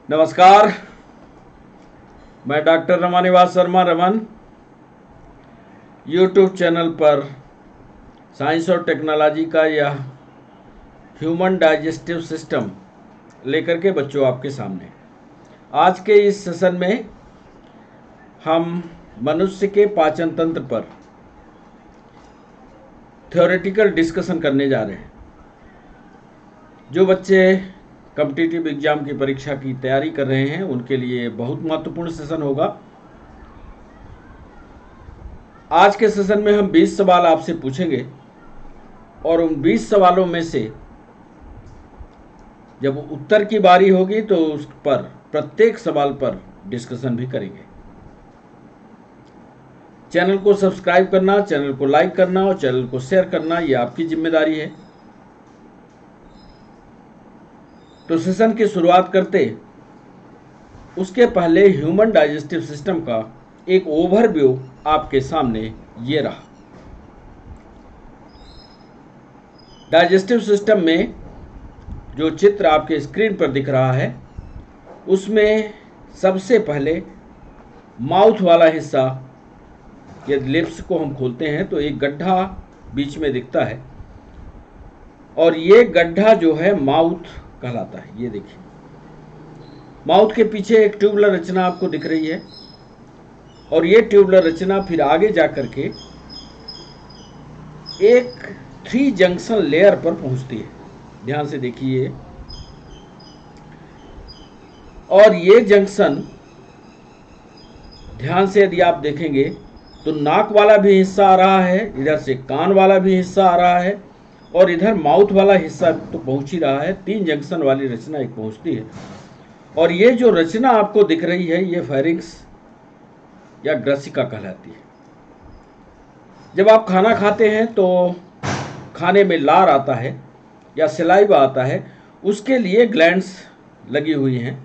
नमस्कार, मैं doctor Ramanivas Sharma Raman YouTube channel पर साइंस और टेक्नोलॉजी का यह ह्यूमन डाइजेस्टिव सिस्टम लेकर के बच्चों आपके सामने। आज के इस सेशन में हम मनुष्य के पाचन तंत्र पर थ्योरेटिकल डिस्कशन करने जा रहे हैं। जो बच्चे कॉम्पिटिटिव एग्जाम की परीक्षा की तैयारी कर रहे हैं उनके लिए बहुत महत्वपूर्ण सेशन होगा। आज के सेशन में हम 20 सवाल आपसे पूछेंगे और उन 20 सवालों में से जब उत्तर की बारी होगी तो उस पर प्रत्येक सवाल पर डिस्कशन भी करेंगे। चैनल को सब्सक्राइब करना, चैनल को लाइक करना और चैनल को शेयर करना ये आपकी जिम्मेदारी है। तो सेशन की शुरुआत करते उसके पहले ह्यूमन डाइजेस्टिव सिस्टम का एक ओवरव्यू आपके सामने ये रहा। डाइजेस्टिव सिस्टम में जो चित्र आपके स्क्रीन पर दिख रहा है उसमें सबसे पहले माउथ वाला हिस्सा, यदि लिप्स को हम खोलते हैं तो एक गड्ढा बीच में दिखता है और ये गड्ढा जो है माउथ कहलाता है। ये देखिए, माउथ के पीछे एक ट्यूबुलर रचना आपको दिख रही है और ये ट्यूबुलर रचना फिर आगे जाकर के एक 3 जंक्शन लेयर पर पहुंचती है। ध्यान से देखिए, और ये जंक्शन ध्यान से यदि आप देखेंगे तो नाक वाला भी हिस्सा आ रहा है, इधर से कान वाला भी हिस्सा आ रहा है और इधर माउथ वाला हिस्सा तो पहुंच ही रहा है। 3 जंक्शन वाली रचना एक पहुंचती है और ये जो रचना आपको दिख रही है ये फेरिंक्स या ग्रसिका कहलाती है। जब आप खाना खाते हैं तो खाने में लार आता है या सलाइवा आता है, उसके लिए ग्लैंड्स लगी हुई हैं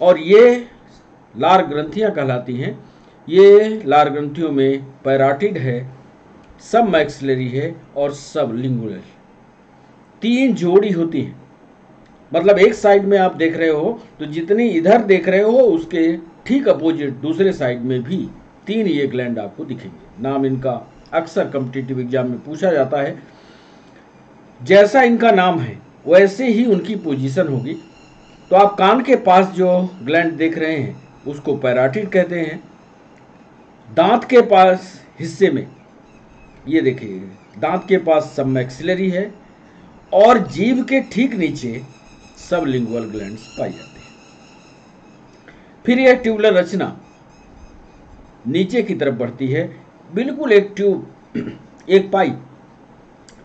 और ये लार ग्रंथियां कहलाती हैं। ये लार ग्रंथियों में पैराटिड है, सब मैक्सिलरी है और सब लिंगुलर। 3 जोड़ी होती हैं। मतलब एक साइड में आप देख रहे हो तो जितनी इधर देख रहे हो उसके ठीक अपोजिट दूसरे साइड में भी 3 ये ग्लैंड आपको दिखेंगे। नाम इनका अक्सर कॉम्पिटिटिव एग्जाम में पूछा जाता है। जैसा इनका नाम है वैसे ही उनकी पोजीशन होगी। तो आप कान के पास जो ग्लैंड देख रहे हैं उसको पैराटिड कहते हैं। दांत के पास हिस्से में ये देखिए, दांत के पास सब मैक्सिलरी है और जीभ के ठीक नीचे सब लिंगुअल ग्लैंड्स पाई जाते हैं। फिर यह ट्यूबुलर रचना नीचे की तरफ बढ़ती है। बिल्कुल एक ट्यूब, एक पाइप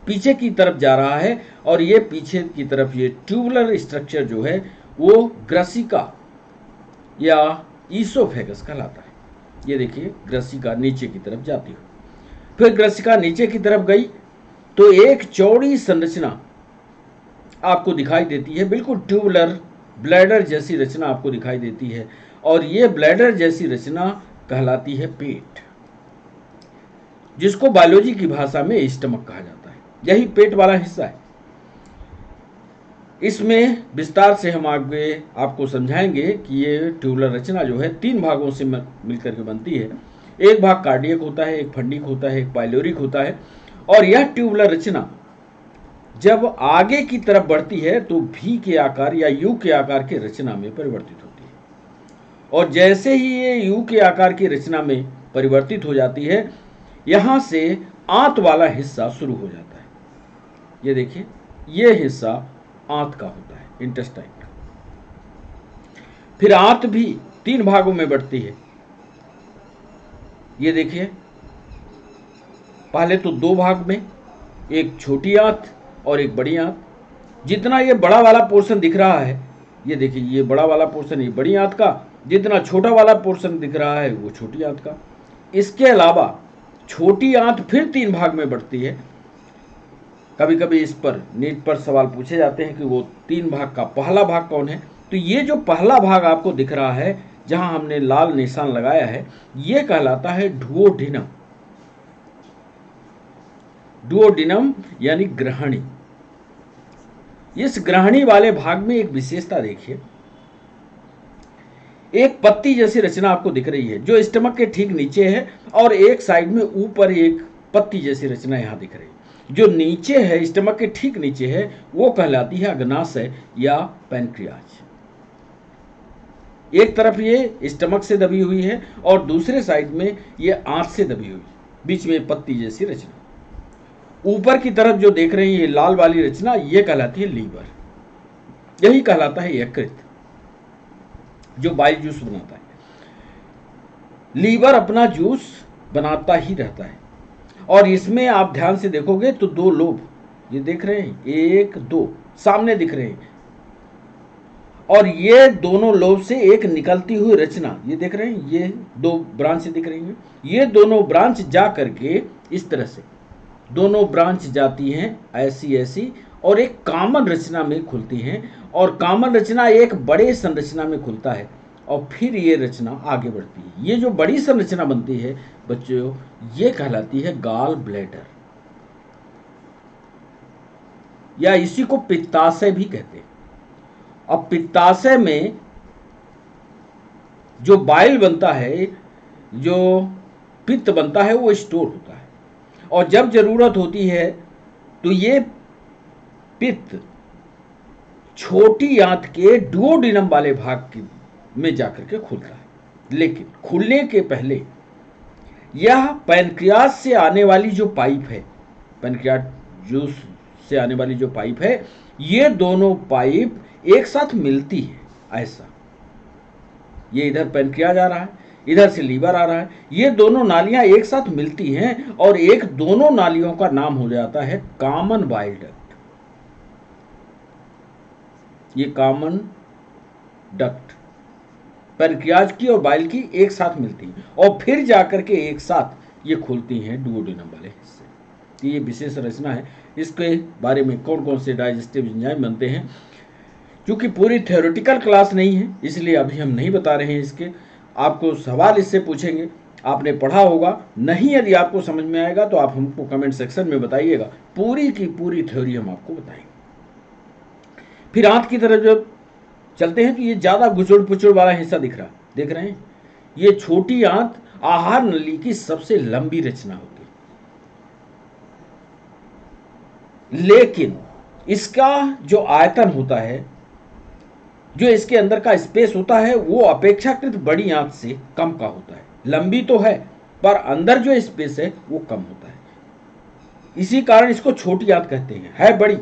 पीछे की तरफ जा रहा है और ये पीछे की तरफ ये ट्यूबुलर स्ट्रक्चर जो है वो ग्रसिका या ईसोफेगस कहलाता है। ये देखिए, ग्रसिका नीचे की तरफ जाती है। फिर ग्रसिका नीचे की तरफ गई तो एक चौड़ी संरचना आपको दिखाई देती है। बिल्कुल ट्यूबुलर ब्लैडर जैसी रचना आपको दिखाई देती है और ये ब्लैडर जैसी रचना कहलाती है पेट, जिसको बायोलॉजी की भाषा में स्टमक कहा जाता है। यही पेट वाला हिस्सा है। इसमें विस्तार से हम आगे आपको समझाएंगे कि ये ट्यूबुलर रचना जो है 3 भागों से मिलकर के बनती है। एक भाग कार्डियक होता है, एक फंडिक होता है, एक पाइलोरिक होता है। और यह ट्यूबुलर रचना जब आगे की तरफ बढ़ती है तो भी के आकार या यू के आकार के रचना में परिवर्तित होती है और जैसे ही ये यू के आकार की रचना में परिवर्तित हो जाती है, यहां से आंत वाला हिस्सा शुरू हो जाता है। ये देखिए, ये हिस्सा आंत का होता है, इंटेस्टाइन का। फिर आंत भी 3 भागों में बढ़ती है। ये देखिए, पहले तो 2 भाग में, एक छोटी आंत और एक बड़ी आंत। जितना ये बड़ा वाला पोर्शन दिख रहा है, ये देखिए, ये बड़ा वाला पोर्शन ये बड़ी आंत का, जितना छोटा वाला पोर्शन दिख रहा है वो छोटी आंत का। इसके अलावा छोटी आंत फिर 3 भाग में बढ़ती है। कभी कभी इस पर नीट पर सवाल पूछे जाते हैं कि वो 3 भाग का पहला भाग कौन है। तो ये जो पहला भाग आपको दिख रहा है जहां हमने लाल निशान लगाया है, ये कहलाता है डुओडेनम। डुओडेनम यानी ग्रहणी। इस ग्रहणी वाले भाग में एक विशेषता देखिए, एक पत्ती जैसी रचना आपको दिख रही है जो स्टमक के ठीक नीचे है, और एक साइड में ऊपर एक पत्ती जैसी रचना यहां दिख रही है। जो नीचे है, स्टमक के ठीक नीचे है, वो कहलाती है अग्नाशय या पैनक्रियाज। एक तरफ ये स्टमक से दबी हुई है और दूसरे साइड में ये आंत से दबी हुई, बीच में पत्ती जैसी रचना। ऊपर की तरफ जो देख रहे हैं ये लाल वाली रचना, ये कहलाती है लीवर। यही कहलाता है यकृत, जो बाइल जूस बनाता है। लीवर अपना जूस बनाता ही रहता है, और इसमें आप ध्यान से देखोगे तो दो लोब ये देख रहे हैं, एक दो सामने दिख रहे हैं, और ये दोनों लोब से एक निकलती हुई रचना ये देख रहे हैं, ये दो ब्रांच दिख रही हैं। ये दोनों ब्रांच जा करके इस तरह से दोनों ब्रांच जाती हैं ऐसी ऐसी, और एक कॉमन रचना में खुलती हैं, और कॉमन रचना एक बड़े संरचना में खुलता है, और फिर ये रचना आगे बढ़ती है। ये जो बड़ी संरचना बनती है बच्चों, ये कहलाती है गॉल ब्लैडर, या इसी को पित्ताशय भी कहते हैं। अब पित्ताशय में जो बाइल बनता है, जो पित्त बनता है, वो स्टोर होता है, और जब जरूरत होती है तो ये पित्त छोटी आंत के डुओडेनम वाले भाग में जाकर के खुलता है। लेकिन खुलने के पहले यह पैनक्रियाज से आने वाली जो पाइप है, पैनक्रियाज जूस से आने वाली जो पाइप है, ये दोनों पाइप एक साथ मिलती है। ऐसा ये इधर पैनक्रियाज आ रहा है, इधर से लीवर आ रहा है, ये दोनों नालियां एक साथ मिलती हैं, और एक दोनों नालियों का नाम हो जाता है कॉमन बाइल डक्ट। ये कॉमन डक्ट पैनक्रियाज की और बाइल की एक साथ मिलती हैं, और फिर जाकर के एक साथ ये खुलती हैं डुओडेनम वाले हिस्से। ये विशेष रचना है। इसके बारे में कौन कौन से डाइजेस्टिव एंजाइम बनते हैं, क्योंकि पूरी थ्योरेटिकल क्लास नहीं है, इसलिए अभी हम नहीं बता रहे हैं। इसके आपको सवाल इससे पूछेंगे, आपने पढ़ा होगा नहीं, यदि आपको समझ में आएगा तो आप हमको कमेंट सेक्शन में बताइएगा, पूरी की पूरी थ्योरी हम आपको बताएंगे। फिर आंत की तरफ जब चलते हैं तो ये ज्यादा गुचुड़ पुचुड़ वाला हिस्सा दिख रहा, देख रहे हैं, ये छोटी आंत आहार नली की सबसे लंबी रचना होती है, लेकिन इसका जो आयतन होता है, जो इसके अंदर का स्पेस होता है, वो अपेक्षाकृत बड़ी आंत से कम का होता है। लंबी तो है पर अंदर जो स्पेस है वो कम होता है, इसी कारण इसको छोटी आंत कहते हैं। है बड़ी,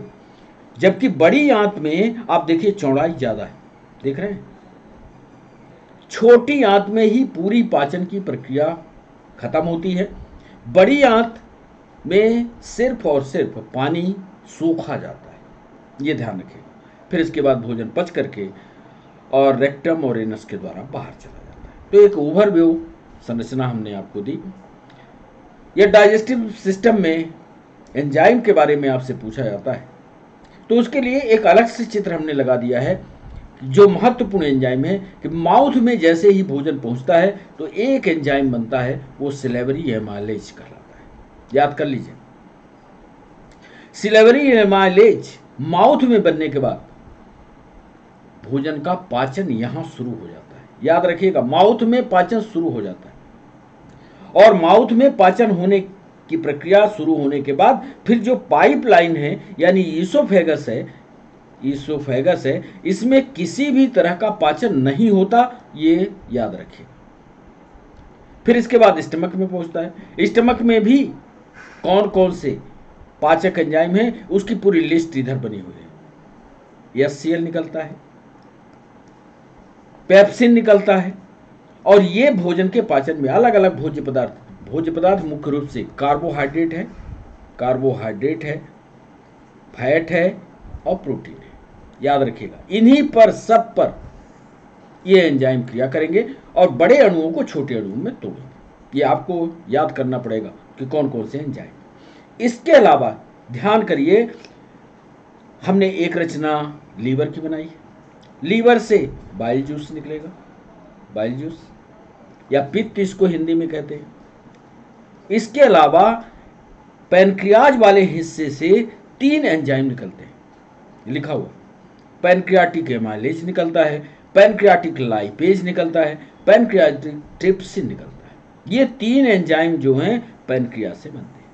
जबकि बड़ी आंत में आप देखिए चौड़ाई ज्यादा है, देख रहे हैं। छोटी आंत में ही पूरी पाचन की प्रक्रिया खत्म होती है, बड़ी आंत में सिर्फ और सिर्फ पानी सूखा जाता है, ये ध्यान रखिएगा। फिर इसके बाद भोजन पच करके और रेक्टम और एनस के द्वारा बाहर चला जाता है। तो एक ओवरव्यू संरचना हमने आपको दी। यह डाइजेस्टिव सिस्टम में एंजाइम के बारे में आपसे पूछा जाता है, तो उसके लिए एक अलग से चित्र हमने लगा दिया है। जो महत्वपूर्ण एंजाइम है कि माउथ में जैसे ही भोजन पहुंचता है तो एक एंजाइम बनता है, वो सिलेवरी एमाइलेज कहलाता है। याद कर लीजिए, सिलेवरी एमाइलेज माउथ में बनने के बाद भोजन का पाचन यहां शुरू हो जाता है। याद रखिएगा, माउथ में पाचन शुरू हो जाता है, और माउथ में पाचन होने की प्रक्रिया शुरू होने के बाद फिर जो पाइपलाइन है यानी ईसोफेगस है, इसमें किसी भी तरह का पाचन नहीं होता, ये याद रखिए। फिर इसके बाद स्टमक में पहुंचता है। स्टमक में भी कौन कौन से पाचक एंजाइम है उसकी पूरी लिस्ट इधर बनी हुई है। HCl निकलता है, पेप्सिन निकलता है, और ये भोजन के पाचन में अलग अलग भोज्य पदार्थ मुख्य रूप से कार्बोहाइड्रेट है, फैट है और प्रोटीन है। याद रखिएगा, इन्हीं पर सब पर ये एंजाइम क्रिया करेंगे और बड़े अणुओं को छोटे अणुओं में तोड़ेंगे। ये आपको याद करना पड़ेगा कि कौन कौन से एंजाइम। इसके अलावा ध्यान करिए, हमने एक रचना लीवर की बनाई है। लीवर से बाइल जूस निकलेगा, बाइल जूस या पित्त इसको हिंदी में कहते हैं। इसके अलावा पैनक्रियाज वाले हिस्से से 3 एंजाइम निकलते हैं, लिखा हुआ पैनक्रियाटिक एमाइलेज निकलता है, पैनक्रियाटिक लाइपेज निकलता है, पैनक्रियाटिक ट्रिप्सिन निकलता है। ये 3 एंजाइम जो हैं पैनक्रियास से बनते हैं,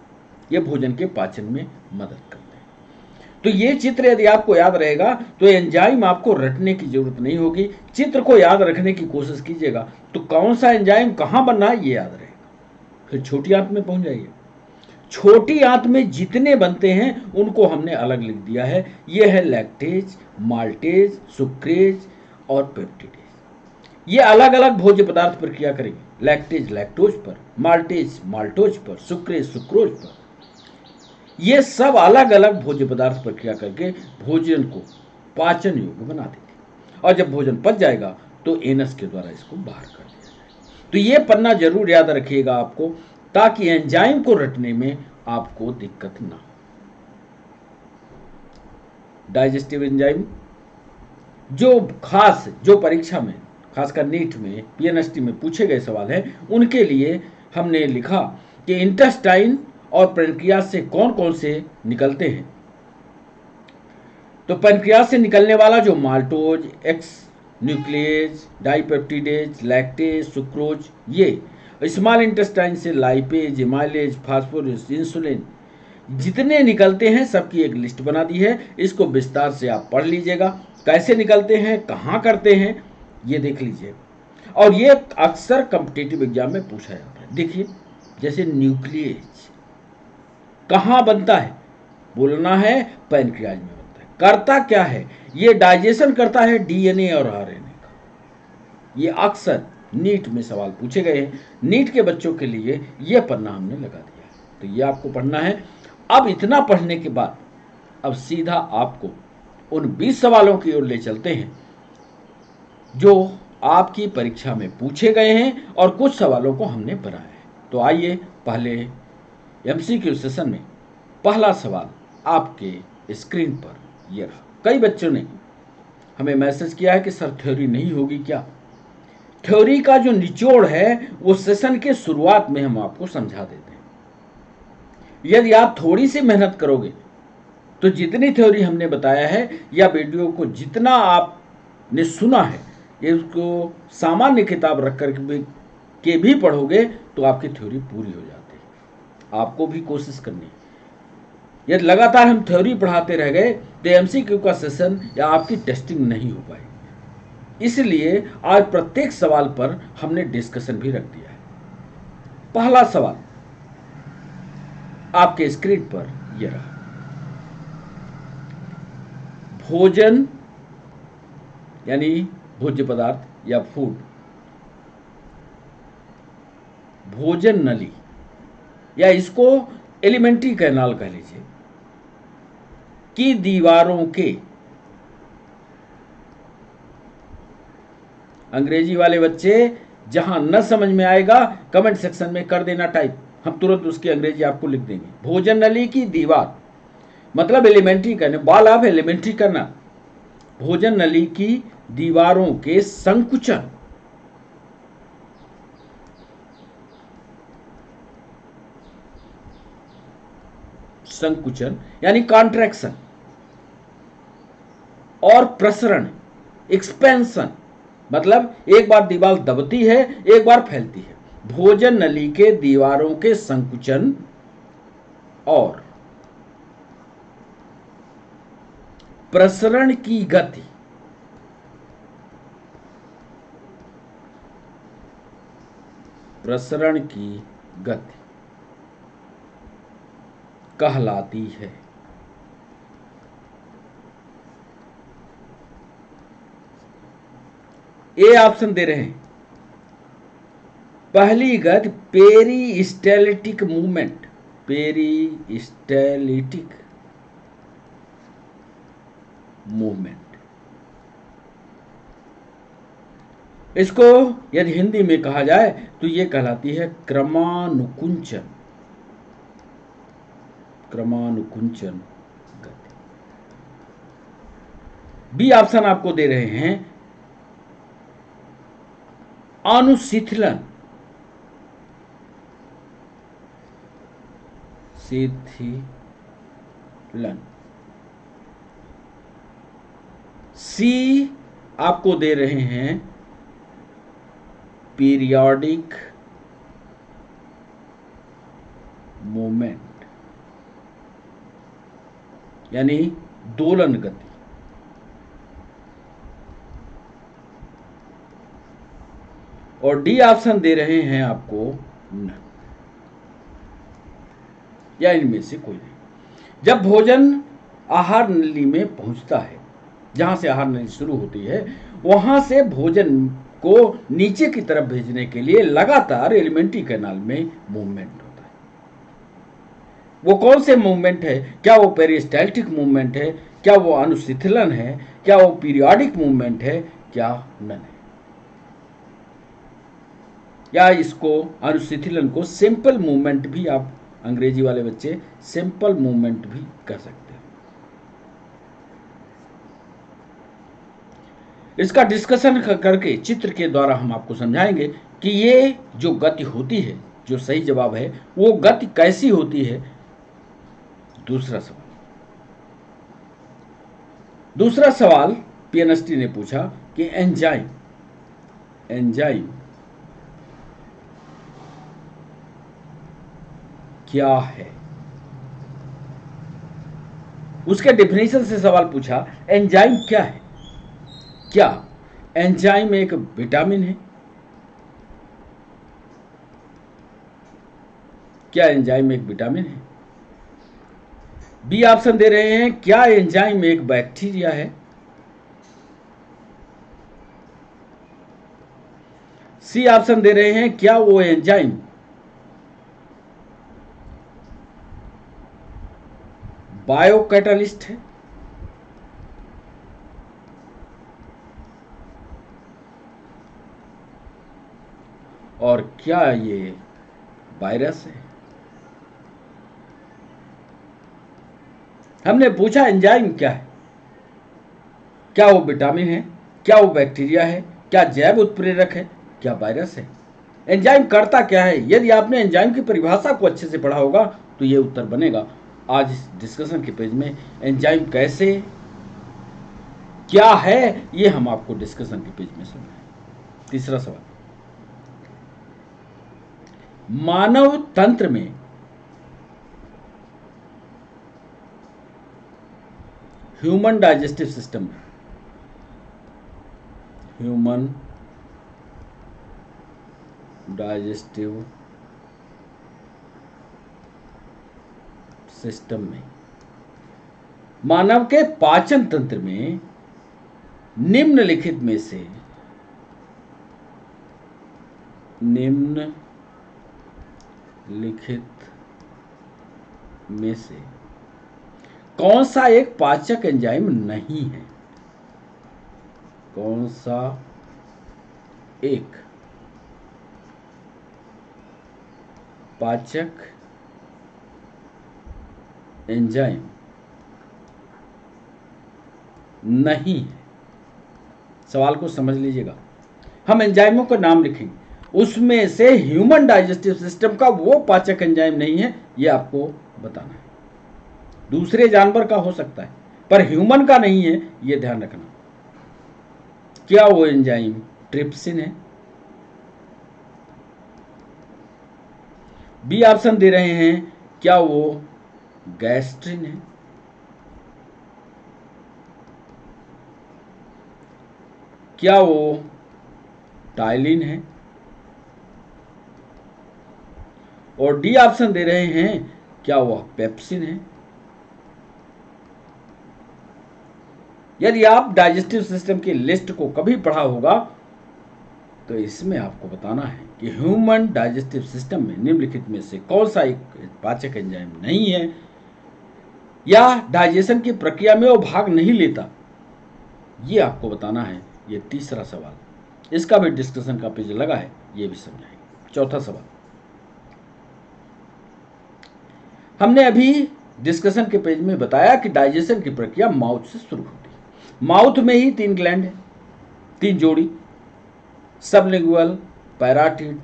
ये भोजन के पाचन में मदद करते हैं। तो ये चित्र यदि आपको याद रहेगा तो एंजाइम आपको रटने की जरूरत नहीं होगी। चित्र को याद रखने की कोशिश कीजिएगा तो कौन सा एंजाइम कहाँ बनना है ये याद रहेगा। फिर छोटी आंत में पहुंच जाइए। छोटी आंत में जितने बनते हैं उनको हमने अलग लिख दिया है। ये है लैक्टेज, माल्टेज, सुक्रेज और पेप्टिडेज। ये अलग अलग भोज्य पदार्थ प्रक्रिया करेंगे। लैक्टेज लैक्टोज पर, माल्टेज माल्टोज पर, सुक्रेज सुक्रोज पर। ये सब अलग अलग भोज्य पदार्थ प्रक्रिया करके भोजन को पाचन योग्य बना देते, और जब भोजन पच जाएगा तो एनस के द्वारा इसको बाहर कर दिया जाए। तो ये पन्ना जरूर याद रखिएगा आपको, ताकि एंजाइम को रटने में आपको दिक्कत ना हो। डाइजेस्टिव एंजाइम जो परीक्षा में खासकर नीट में, पीएनएसटी में पूछे गए सवाल हैं, उनके लिए हमने लिखा कि इंटेस्टाइन और पैनक्रियास से कौन कौन से निकलते हैं। तो पैनक्रियास से निकलने वाला जो maltose, exonuclease, dipeptidase, lactase, sucrose, ये स्मॉल इंटेस्टाइन से लाइपेज, एमाइलेज, फास्फोरस, इंसुलिन जितने निकलते हैं सबकी एक लिस्ट बना दी है। इसको विस्तार से आप पढ़ लीजिएगा, कैसे निकलते हैं, कहाँ करते हैं, ये देख लीजिए। और ये अक्सर कॉम्पिटिटिव एग्जाम में पूछा जाता है। देखिए, जैसे न्यूक्लियेज कहाँ बनता है, बोलना है पैनक्रियाज में बनता है। करता क्या है, ये डाइजेशन करता है डीएनए और आरएनए का। ये अक्सर नीट में सवाल पूछे गए हैं। नीट के बच्चों के लिए ये पन्ना हमने लगा दिया है, तो ये आपको पढ़ना है। अब इतना पढ़ने के बाद अब सीधा आपको उन 20 सवालों की ओर ले चलते हैं जो आपकी परीक्षा में पूछे गए हैं और कुछ सवालों को हमने बनाया है। तो आइए, पहले एमसीक्यू सेशन में पहला सवाल आपके स्क्रीन पर ये रहा। कई बच्चों ने हमें मैसेज किया है कि सर थ्योरी नहीं होगी क्या। थ्योरी का जो निचोड़ है वो सेशन के शुरुआत में हम आपको समझा देते हैं। यदि आप थोड़ी सी मेहनत करोगे तो जितनी थ्योरी हमने बताया है या वीडियो को जितना आपने सुना है, इसको सामान्य किताब रख कर के भी पढ़ोगे तो आपकी थ्योरी पूरी हो जाती है। आपको भी कोशिश करनी है। यदि लगातार हम थ्योरी पढ़ाते रह गए तो एमसीक्यू का सेशन या आपकी टेस्टिंग नहीं हो पाएगी। इसलिए आज प्रत्येक सवाल पर हमने डिस्कशन भी रख दिया है। पहला सवाल आपके स्क्रीन पर यह रहा। भोजन यानी भोज्य पदार्थ या फूड, भोजन नली या इसको एलिमेंट्री कैनाल कह लीजिए, की दीवारों के, अंग्रेजी वाले बच्चे जहां न समझ में आएगा कमेंट सेक्शन में कर देना टाइप, हम तुरंत उसकी अंग्रेजी आपको लिख देंगे। भोजन नली की दीवार मतलब एलिमेंट्री करना, बॉल ऑफ एलिमेंट्री करना। भोजन नली की दीवारों के संकुचन, संकुचन यानी कॉन्ट्रैक्शन, और प्रसरण एक्सपेंशन मतलब एक बार दीवार दबती है एक बार फैलती है। भोजन नली के दीवारों के संकुचन और प्रसरण की गति कहलाती है। ए ऑप्शन दे रहे हैं। पहली गति पेरिस्टाल्टिक मूवमेंट, पेरिस्टाल्टिक मूवमेंट। इसको यदि हिंदी में कहा जाए तो यह कहलाती है क्रमानुकुंचन, क्रमानुकुंचन गति। बी ऑप्शन आपको दे रहे हैं अनुशिथिलन, शिथिलन। सी आपको दे रहे हैं पीरियोडिक मूवमेंट, यानी दोलन गति। और डी ऑप्शन दे रहे हैं आपको न, या इनमें से कोई नहीं। जब भोजन आहार नली में पहुंचता है, जहां से आहार नली शुरू होती है, वहां से भोजन को नीचे की तरफ भेजने के लिए लगातार एलिमेंट्री कैनाल में मूवमेंट होता है। वो कौन से मूवमेंट है? क्या वो पेरिस्टाल्टिक मूवमेंट है? क्या वो अनुशिथिलन है? क्या वो पीरियोडिक मूवमेंट है? क्या नन है? या इसको अनुशिथिलन को सिंपल मूवमेंट भी, आप अंग्रेजी वाले बच्चे सिंपल मूवमेंट भी कर सकते हैं। इसका डिस्कशन करके चित्र के द्वारा हम आपको समझाएंगे कि ये जो गति होती है, जो सही जवाब है, वो गति कैसी होती है। दूसरा सवाल पीएनएसटी ने पूछा कि एंजाइम क्या है। उसके डेफिनेशन से सवाल पूछा, एंजाइम क्या है? क्या एंजाइम एक विटामिन है? क्या एंजाइम एक विटामिन है? बी ऑप्शन दे रहे हैं, क्या एंजाइम एक बैक्टीरिया है? सी ऑप्शन दे रहे हैं, क्या वो एंजाइम बायोकैटालिस्ट है? और क्या ये वायरस है? हमने पूछा एंजाइम क्या है, क्या वो विटामिन है, क्या वो बैक्टीरिया है, क्या जैव उत्प्रेरक है, क्या वायरस है? एंजाइम करता क्या है? यदि आपने एंजाइम की परिभाषा को अच्छे से पढ़ा होगा तो ये उत्तर बनेगा। आज इस डिस्कशन के पेज में एंजाइम कैसे, क्या है, ये हम आपको डिस्कशन के पेज में समझाएंगे। तीसरा सवाल, मानव तंत्र में ह्यूमन डाइजेस्टिव सिस्टम में मानव के पाचन तंत्र में निम्नलिखित में से कौन सा एक पाचक एंजाइम नहीं है? कौन सा एक पाचक एंजाइम नहीं है? सवाल को समझ लीजिएगा। हम एंजाइमों का नाम लिखेंगे, उसमें से ह्यूमन डाइजेस्टिव सिस्टम का वो पाचक एंजाइम नहीं है, ये आपको बताना है। दूसरे जानवर का हो सकता है पर ह्यूमन का नहीं है, ये ध्यान रखना। क्या वो एंजाइम ट्रिप्सिन है? बी ऑप्शन दे रहे हैं, क्या वो गैस्ट्रिन है? क्या वो टाइलिन है? और डी ऑप्शन दे रहे हैं, क्या वह पेप्सिन है? यदि आप डाइजेस्टिव सिस्टम की लिस्ट को कभी पढ़ा होगा तो इसमें आपको बताना है कि ह्यूमन डाइजेस्टिव सिस्टम में निम्नलिखित में से कौन सा एक पाचक एंजाइम नहीं है, या डाइजेशन की प्रक्रिया में वो भाग नहीं लेता, ये आपको बताना है। ये तीसरा सवाल, इसका भी डिस्कशन का पेज लगा है, ये भी समझाएंगे। चौथा सवाल, हमने अभी डिस्कशन के पेज में बताया कि डाइजेशन की प्रक्रिया माउथ से शुरू होती है। माउथ में ही 3 ग्लैंड है, 3 जोड़ी, सबलिंगुअल, पैराटिड,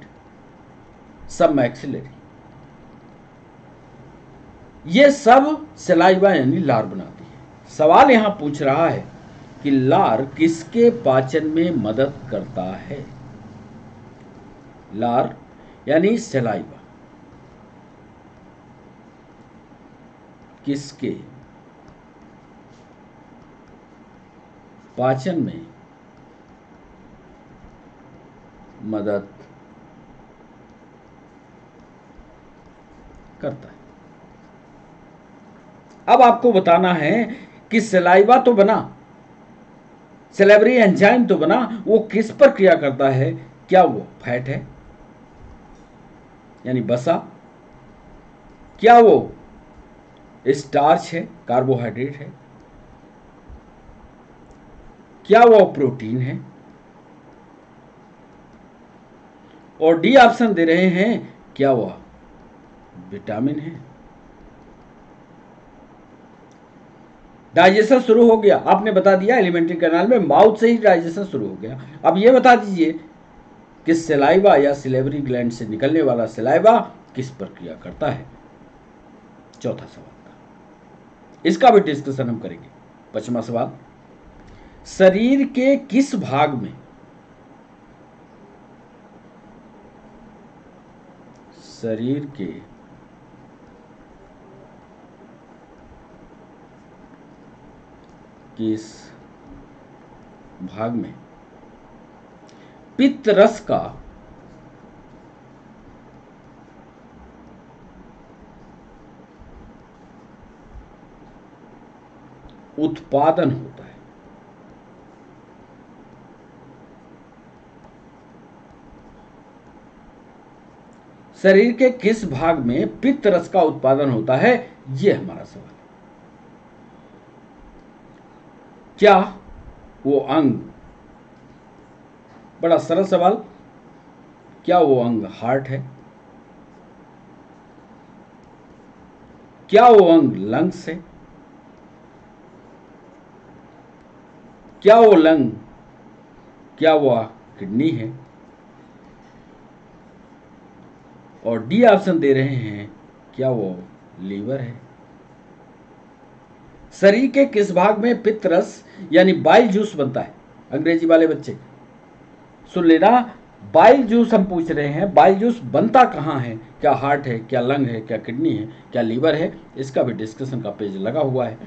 सबमैक्सिलरी। ये सब सलाइवा यानी लार बनाती है। सवाल यहां पूछ रहा है कि लार किसके पाचन में मदद करता है। लार यानी सलाइवा किसके पाचन में मदद करता है। अब आपको बताना है कि सलाइवा तो बना, सेलेब्री एंजाइम तो बना, वो किस पर क्रिया करता है। क्या वो फैट है यानी बसा, क्या वो स्टार्च है कार्बोहाइड्रेट है, क्या वो प्रोटीन है, और डी ऑप्शन दे रहे हैं क्या वह विटामिन है। डाइजेशन शुरू हो गया, आपने बता दिया एलिमेंट्री कैनाल में माउथ से ही डाइजेशन शुरू हो गया। अब ये बता दीजिए कि सलाइवा या सिलेवरी ग्लैंड से निकलने वाला सलाइवा किस पर क्रिया करता है। चौथा सवाल का, इसका भी डिस्कशन हम करेंगे। पांचवा सवाल, शरीर के किस भाग में शरीर के किस भाग में पित्त रस का उत्पादन होता है। शरीर के किस भाग में पित्त रस का उत्पादन होता है, यह हमारा सवाल है। क्या वो अंग, बड़ा सरल सवाल, क्या वो अंग हार्ट है, क्या वो अंग लंग्स है, क्या वो लंग, क्या वो किडनी है, और डी ऑप्शन दे रहे हैं क्या वो लीवर है। शरीर के किस भाग में पित्त रस यानी बाइल जूस बनता है। अंग्रेजी वाले बच्चे सुन लेना, बाइल जूस हम पूछ रहे हैं, बाइल जूस बनता कहाँ है, क्या हार्ट है, क्या लंग है, क्या किडनी है, क्या लीवर है। इसका भी डिस्कशन का पेज लगा हुआ है।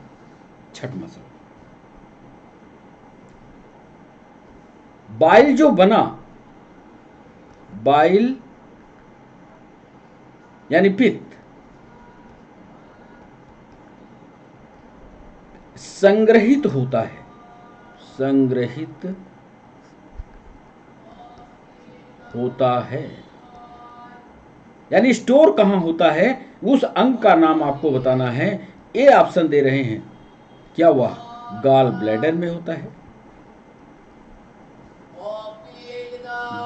छठवां सवाल, बाइल जो बना, बाइल यानी पित्त, संग्रहित होता है, संग्रहित होता है यानी स्टोर कहां होता है, उस अंग का नाम आपको बताना है। ए ऑप्शन दे रहे हैं क्या वह गाल ब्लैडर में होता है।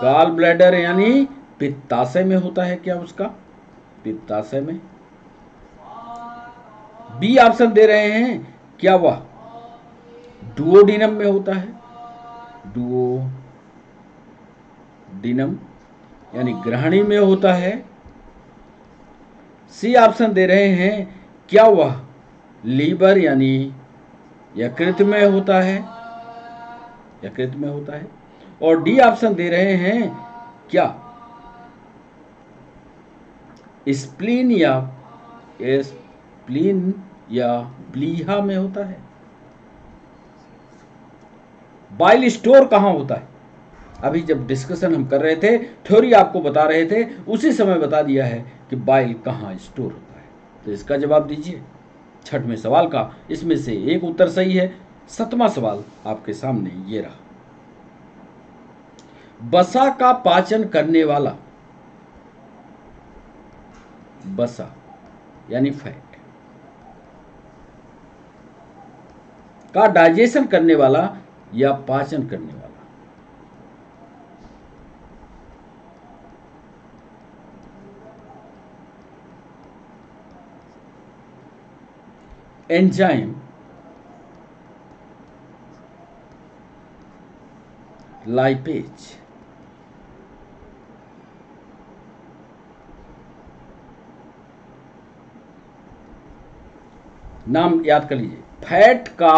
गाल ब्लैडर यानी पित्ताशय में होता है, क्या उसका पित्ताशय में। बी ऑप्शन दे रहे हैं क्या वह डुओडिनम में होता है, डुओडिनम यानी ग्रहणी में होता है। सी ऑप्शन दे रहे हैं क्या वह लीवर यानी यकृत में होता है, यकृत में होता है। और डी ऑप्शन दे रहे हैं क्या स्प्लीन या प्लीहा में होता है। बाइल स्टोर कहां होता है, अभी जब डिस्कशन हम कर रहे थे, थ्योरी आपको बता रहे थे, उसी समय बता दिया है कि बाइल कहां स्टोर होता है। तो इसका जवाब दीजिए छठवें सवाल का। इसमें से एक उत्तर सही है। सातवां सवाल आपके सामने ये रहा, बसा का पाचन करने वाला, बसा यानी फैट का डाइजेशन करने वाला या पाचन करने वाला। एंजाइम लाइपेज, नाम याद कर लीजिए, फैट का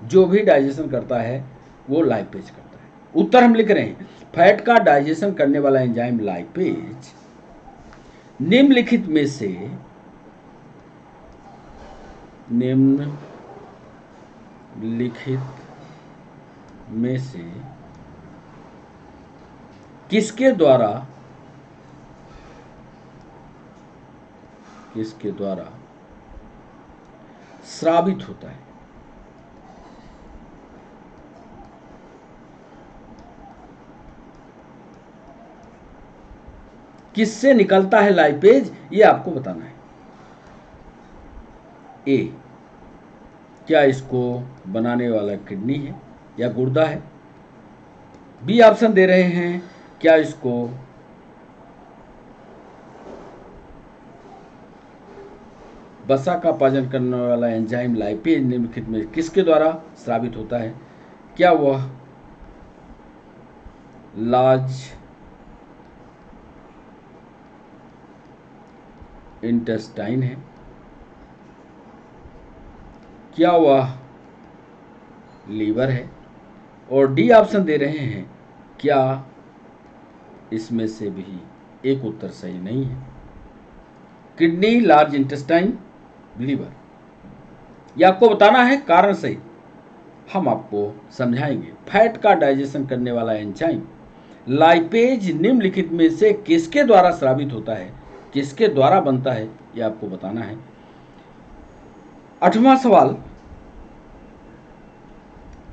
जो भी डाइजेशन करता है वो लाइपेज करता है। उत्तर हम लिख रहे हैं, फैट का डाइजेशन करने वाला एंजाइम लाइपेज निम्नलिखित में से किसके द्वारा स्रावित होता है? किससे निकलता है लाइपेज, ये आपको बताना है। ए, क्या इसको बनाने वाला किडनी है या गुर्दा है? बी ऑप्शन दे रहे हैं, क्या इसको वसा का पाचन करने वाला एंजाइम लाइपेज निम्नलिखित में किसके द्वारा स्रावित होता है? क्या वह लार्ज इंटेस्टाइन है? क्या वह लीवर है? और डी ऑप्शन दे रहे हैं, क्या इसमें से भी एक उत्तर सही नहीं है? किडनी, लार्ज इंटेस्टाइन, लीवर, यह आपको बताना है कारण सही। हम आपको समझाएंगे। फैट का डाइजेशन करने वाला एंजाइम लाइपेज निम्नलिखित में से किसके द्वारा स्रावित होता है, किसके द्वारा बनता है, यह आपको बताना है। 8वां सवाल,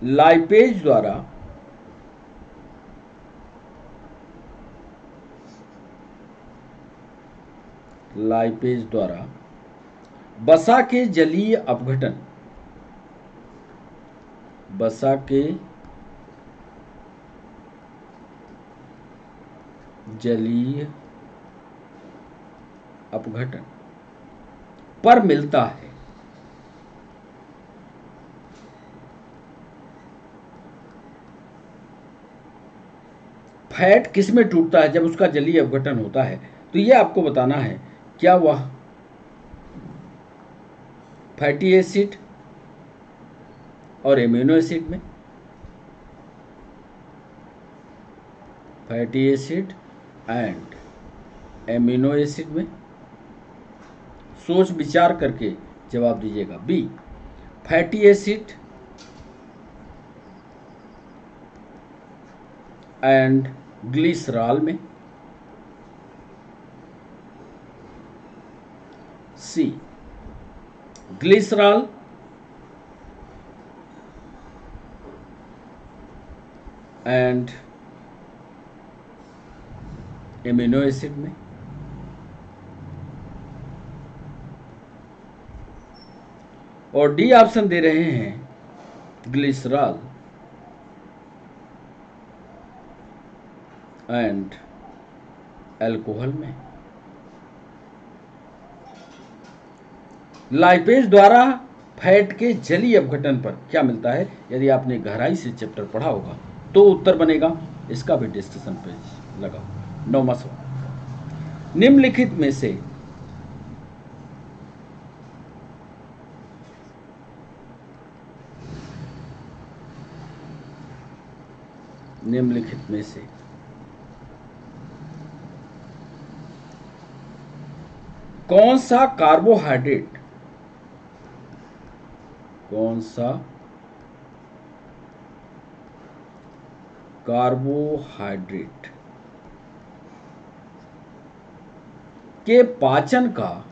लाइपेज द्वारा वसा के जलीय अपघटन, पर मिलता है। फैट किस में टूटता है जब उसका जलीय अपघटन होता है? तो यह आपको बताना है, क्या वह फैटी एसिड और एमिनो एसिड में, fatty acid and amino acid में? सोच विचार करके जवाब दीजिएगा। B, fatty acid and glycerol में? C, glycerol and amino acid में? और डी ऑप्शन दे रहे हैं, ग्लिसरॉल एंड अल्कोहल में। लाइपेज द्वारा फैट के जलीय अपघटन पर क्या मिलता है? यदि आपने गहराई से चैप्टर पढ़ा होगा तो उत्तर बनेगा, इसका भी डिस्कशन पेज लगाओ। 9वां सवाल, निम्नलिखित में से कौन सा कार्बोहाइड्रेट के पाचन का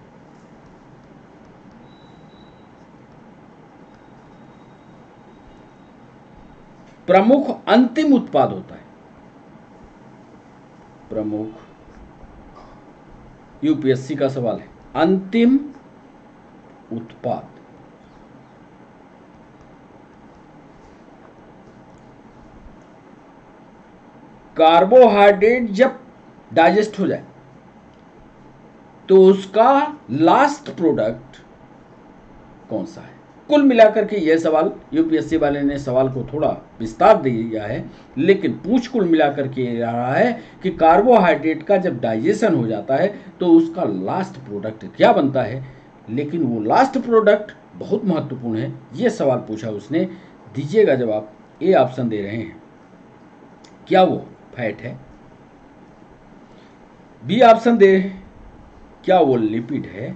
प्रमुख अंतिम उत्पाद होता है? प्रमुख, यूपीएससी का सवाल है, अंतिम उत्पाद। कार्बोहाइड्रेट जब डाइजेस्ट हो जाए तो उसका लास्ट प्रोडक्ट कौन सा है? कुल मिलाकर के यह सवाल, यूपीएससी वाले ने सवाल को थोड़ा विस्तार दिया है, लेकिन पूछ कुल मिलाकर के रहा है कि कार्बोहाइड्रेट का जब डाइजेशन हो जाता है तो उसका लास्ट प्रोडक्ट क्या बनता है। लेकिन वो लास्ट प्रोडक्ट बहुत महत्वपूर्ण है, ये सवाल पूछा उसने दीजिएगा जवाब। ए ऑप्शन दे रहे हैं, क्या वो फैट है? बी ऑप्शन दे रहे हैं, क्या वो लिपिड है?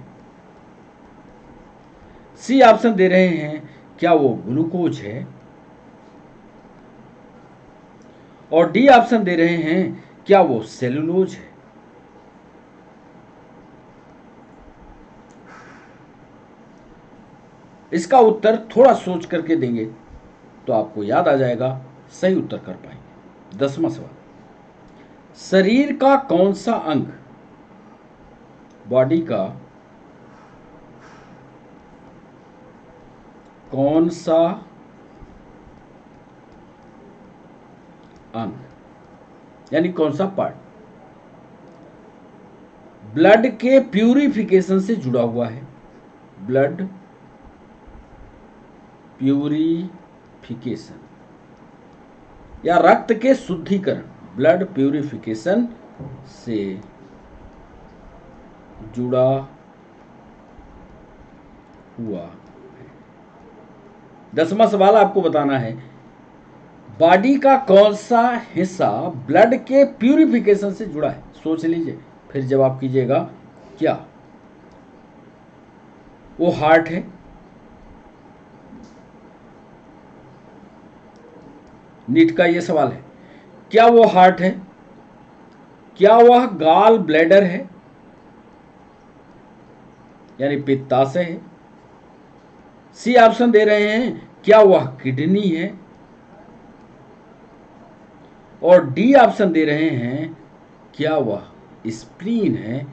सी ऑप्शन दे रहे हैं, क्या वो ग्लूकोज है? और डी ऑप्शन दे रहे हैं, क्या वो सेलुलोज है? इसका उत्तर थोड़ा सोच करके देंगे तो आपको याद आ जाएगा, सही उत्तर कर पाएंगे। 10वां सवाल, शरीर का कौन सा अंग, बॉडी का कौन सा अंग, यानी कौन सा पार्ट ब्लड के प्यूरिफिकेशन से जुड़ा हुआ है? ब्लड प्यूरिफिकेशन या रक्त के शुद्धिकरण, ब्लड प्यूरिफिकेशन से जुड़ा हुआ है। 10वां सवाल आपको बताना है, बॉडी का कौन सा हिस्सा ब्लड के प्यूरिफिकेशन से जुड़ा है? सोच लीजिए, फिर जवाब कीजिएगा। क्या वो हार्ट है? नीट का ये सवाल है, क्या वो हार्ट है? क्या वह गॉल ब्लैडर है, यानी पित्ताशय है? सी ऑप्शन दे रहे हैं, क्या वह किडनी है? और डी ऑप्शन दे रहे हैं, क्या वह स्प्लीन है?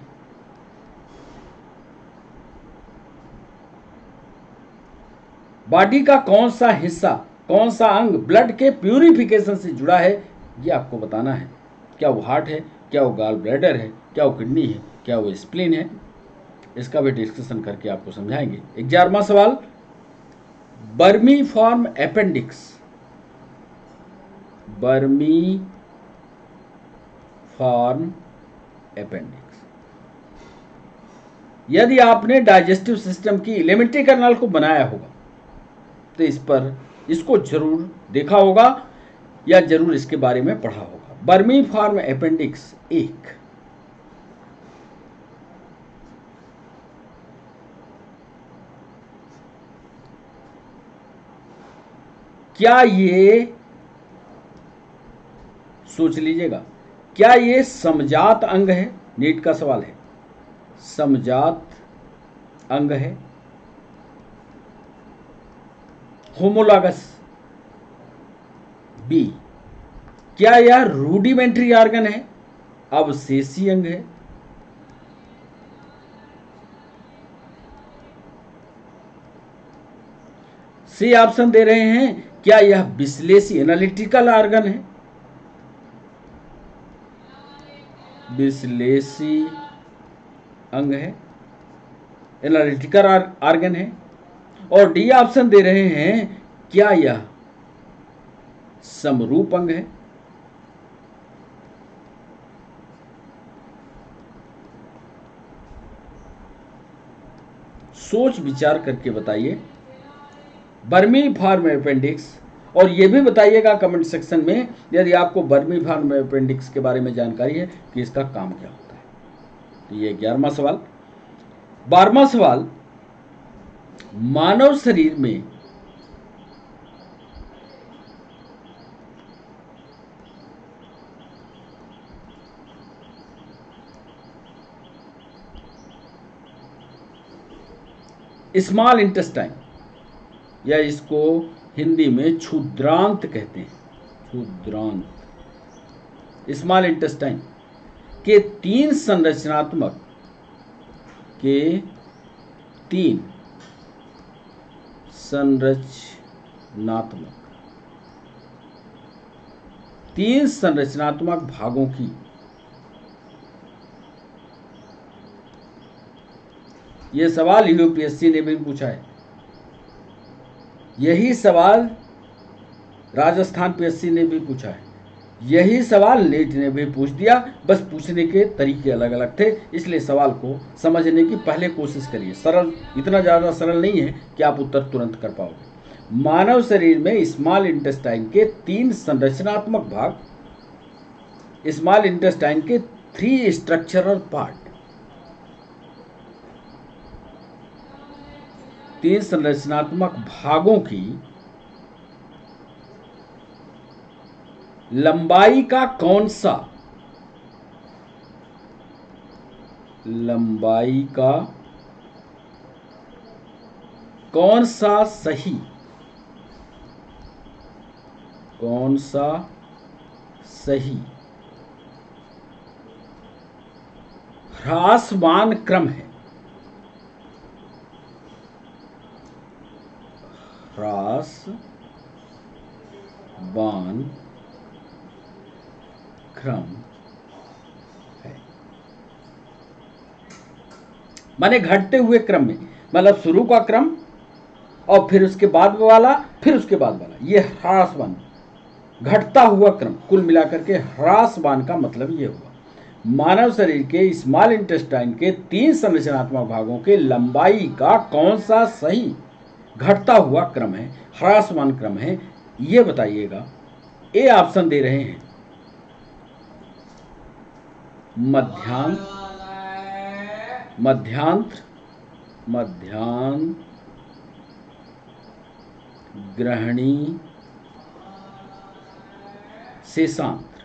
बॉडी का कौन सा हिस्सा, कौन सा अंग ब्लड के प्यूरिफिकेशन से जुड़ा है, ये आपको बताना है। क्या वो हार्ट है, क्या वो गॉल ब्लैडर है, क्या वो किडनी है, क्या वो स्प्लीन है? इसका भी डिस्कशन करके आपको समझाएंगे। 11वां सवाल, बर्मी फॉर्म अपेंडिक्स, बर्मी फॉर्म अपेंडिक्स, यदि आपने डाइजेस्टिव सिस्टम की एलिमेंट्री कर्नल को बनाया होगा तो इसको जरूर देखा होगा या जरूर इसके बारे में पढ़ा होगा। बर्मी फॉर्म अपेंडिक्स 1, क्या ये, सोच लीजिएगा, क्या ये समजात अंग है? नीट का सवाल है, समजात अंग है? होमोलॉगस? बी, क्या यह रूडिमेंट्री ऑर्गन है, अवशेषी अंग है? सी ऑप्शन दे रहे हैं, क्या यह विश्लेषी एनालिटिकल ऑर्गन है, विश्लेषी अंग है, एनालिटिकल ऑर्गन है? और डी ऑप्शन दे रहे हैं, क्या यह समरूप अंग है? सोच विचार करके बताइए, बर्मी फॉर्म अपेंडिक्स। और ये भी बताइएगा कमेंट सेक्शन में यदि आपको बर्मी फॉर्म अपेंडिक्स के बारे में जानकारी है कि इसका काम क्या होता है। तो ये 11वां सवाल। 12वां सवाल, मानव शरीर में स्मॉल इंटेस्टाइन, या इसको हिंदी में क्षुद्रांत कहते हैं, क्षुद्रांत, स्मॉल इंटेस्टाइन के तीन संरचनात्मक भागों की, यह सवाल यूपीएससी ने भी पूछा है, यही सवाल राजस्थान पीएससी ने भी पूछा है, यही सवाल नीट ने भी पूछ दिया। बस पूछने के तरीके अलग अलग थे, इसलिए सवाल को समझने की पहले कोशिश करिए। सरल, इतना ज़्यादा सरल नहीं है कि आप उत्तर तुरंत कर पाओगे। मानव शरीर में स्मॉल इंटेस्टाइन के 3 संरचनात्मक भाग, स्मॉल इंटेस्टाइन के 3 स्ट्रक्चरल पार्ट, 3 संरचनात्मक भागों की लंबाई का कौन सा सही ह्रासमान क्रम है। ह्रासमान क्रम है माने घटते हुए क्रम में, मतलब शुरू का क्रम और फिर उसके बाद वाला, फिर उसके बाद वाला, ये ह्रासमान, घटता हुआ क्रम। कुल मिलाकर के ह्रासमान का मतलब ये हुआ। मानव शरीर के स्मॉल इंटेस्टाइन के 3 संरचनात्मक भागों के लंबाई का कौन सा सही घटता हुआ क्रम है, ह्रासमान क्रम है, ये बताइएगा। ए ऑप्शन दे रहे हैं मध्यांत्र, ग्रहणी, शेषांत्र।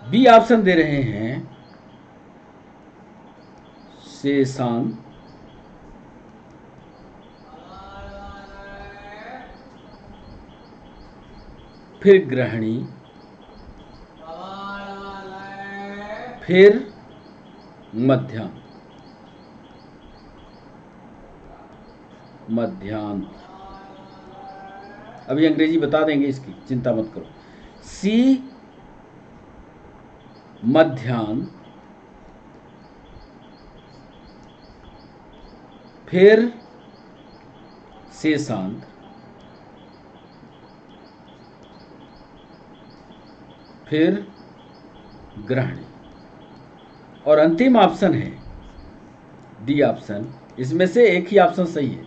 बी ऑप्शन दे रहे हैं शेषांत, फिर ग्रहणी, फिर मध्यांत। अभी अंग्रेजी बता देंगे इसकी, चिंता मत करो। सी मध्यांत, फिर शेषांत, फिर ग्रहणी, और अंतिम ऑप्शन है डी ऑप्शन। इसमें से एक ही ऑप्शन सही है,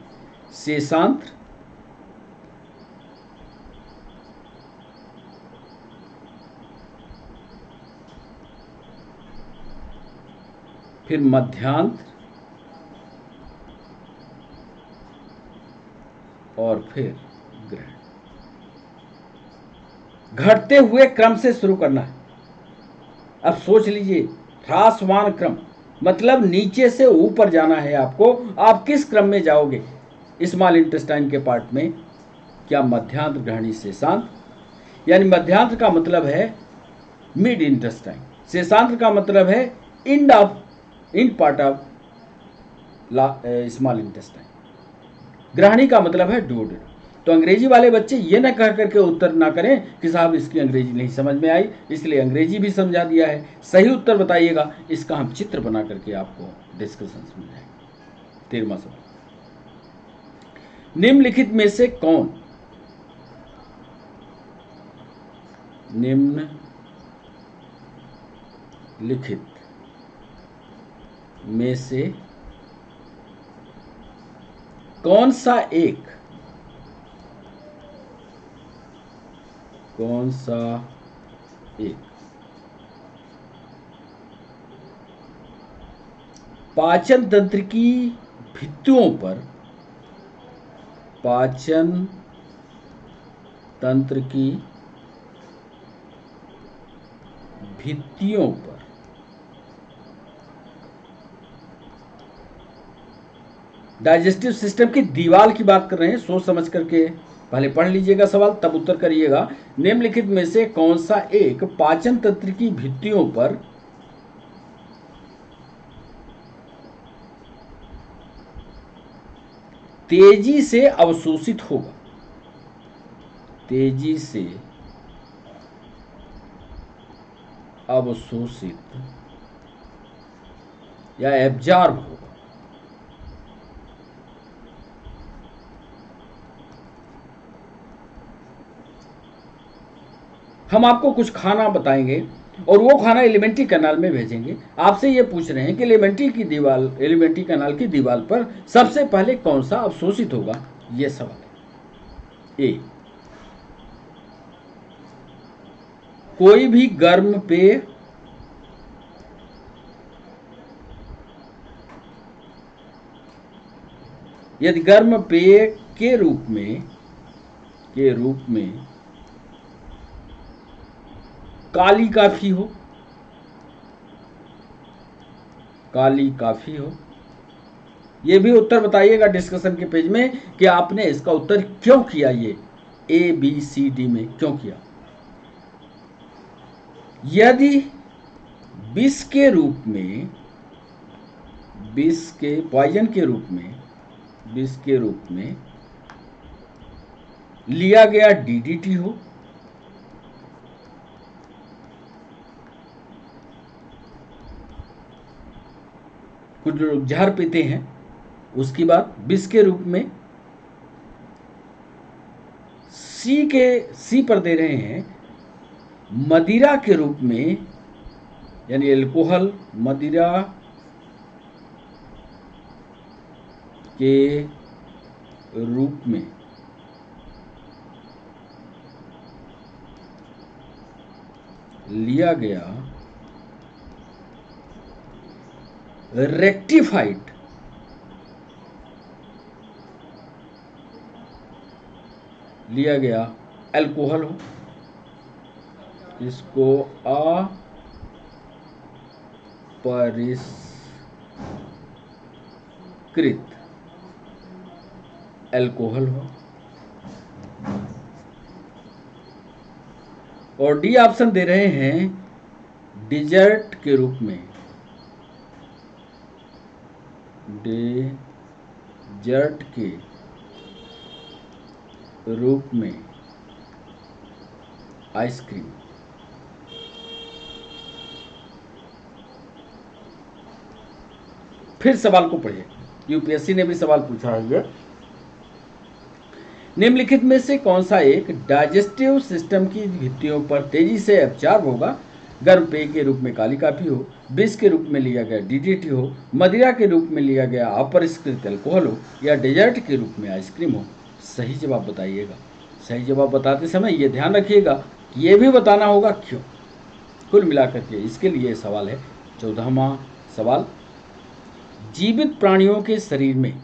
शेषांत्र, फिर मध्यांत, और फिर ग्रहण। घटते हुए क्रम से शुरू करना है। अब सोच लीजिए, ह्रासमान क्रम मतलब नीचे से ऊपर जाना है आपको। आप किस क्रम में जाओगे स्मॉल इंटेस्टाइन के पार्ट में? क्या मध्यांत्र, ग्रहणी, शेषांत? यानी मध्यांत्र का मतलब है मिड इंटेस्टाइन, शेषांत्र का मतलब है end part of small intestine, ग्रहणी का मतलब है डुओडेनम। तो अंग्रेजी वाले बच्चे ये ना कह करके उत्तर ना करें कि साहब इसकी अंग्रेजी नहीं समझ में आई, इसलिए अंग्रेजी भी समझा दिया है। सही उत्तर बताइएगा, इसका हम चित्र बना करके आपको डिस्कशन समझाएंगे। 13वां सवाल, निम्नलिखित में से कौन कौन सा एक पाचन तंत्र की भित्तियों पर डाइजेस्टिव सिस्टम की दीवार की बात कर रहे हैं। सोच समझ करके पहले पढ़ लीजिएगा सवाल, तब उत्तर करिएगा। निम्नलिखित में से कौन सा एक पाचन तंत्र की भित्तियों पर तेजी से अवशोषित होगा? तेजी से अवशोषित या एब्जॉर्ब होगा। हम आपको कुछ खाना बताएंगे और वो खाना एलिमेंट्री कैनाल में भेजेंगे। आपसे ये पूछ रहे हैं कि एलिमेंट्री कैनाल की दीवार पर सबसे पहले कौन सा अवशोषित होगा, ये सवाल है। ए, कोई भी गर्म पेय यदि गर्म पेय के रूप में काली कॉफी हो, ये भी उत्तर बताइएगा डिस्कशन के पेज में कि आपने इसका उत्तर क्यों किया, ये ABCD में क्यों किया। यदि विष के पॉइजन के रूप में लिया गया DDT हो, कुछ लोग जहर पीते हैं, उसकी बात विष के रूप में। सी पर दे रहे हैं मदिरा के रूप में, यानी एल्कोहल मदिरा के रूप में लिया गया रेक्टिफाइड अल्कोहल हो, इसको अपरिष्कृत अल्कोहल हो। और डी ऑप्शन दे रहे हैं डिजर्ट के रूप में आइसक्रीम। फिर सवाल को पढ़िए, यूपीएससी ने भी सवाल पूछा है। निम्नलिखित में से कौन सा एक डाइजेस्टिव सिस्टम की भित्तियों पर तेजी से एब्जॉर्ब होगा? गर्म पेय के रूप में काली कॉफी हो, विष के रूप में लिया गया DDT हो, मदिरा के रूप में लिया गया अपरिष्कृत अल्कोहल हो, या डेजर्ट के रूप में आइसक्रीम हो। सही जवाब बताइएगा। सही जवाब बताते समय ये ध्यान रखिएगा कि ये भी बताना होगा क्यों। कुल मिलाकर के इसके लिए सवाल है 14वां सवाल, जीवित प्राणियों के शरीर में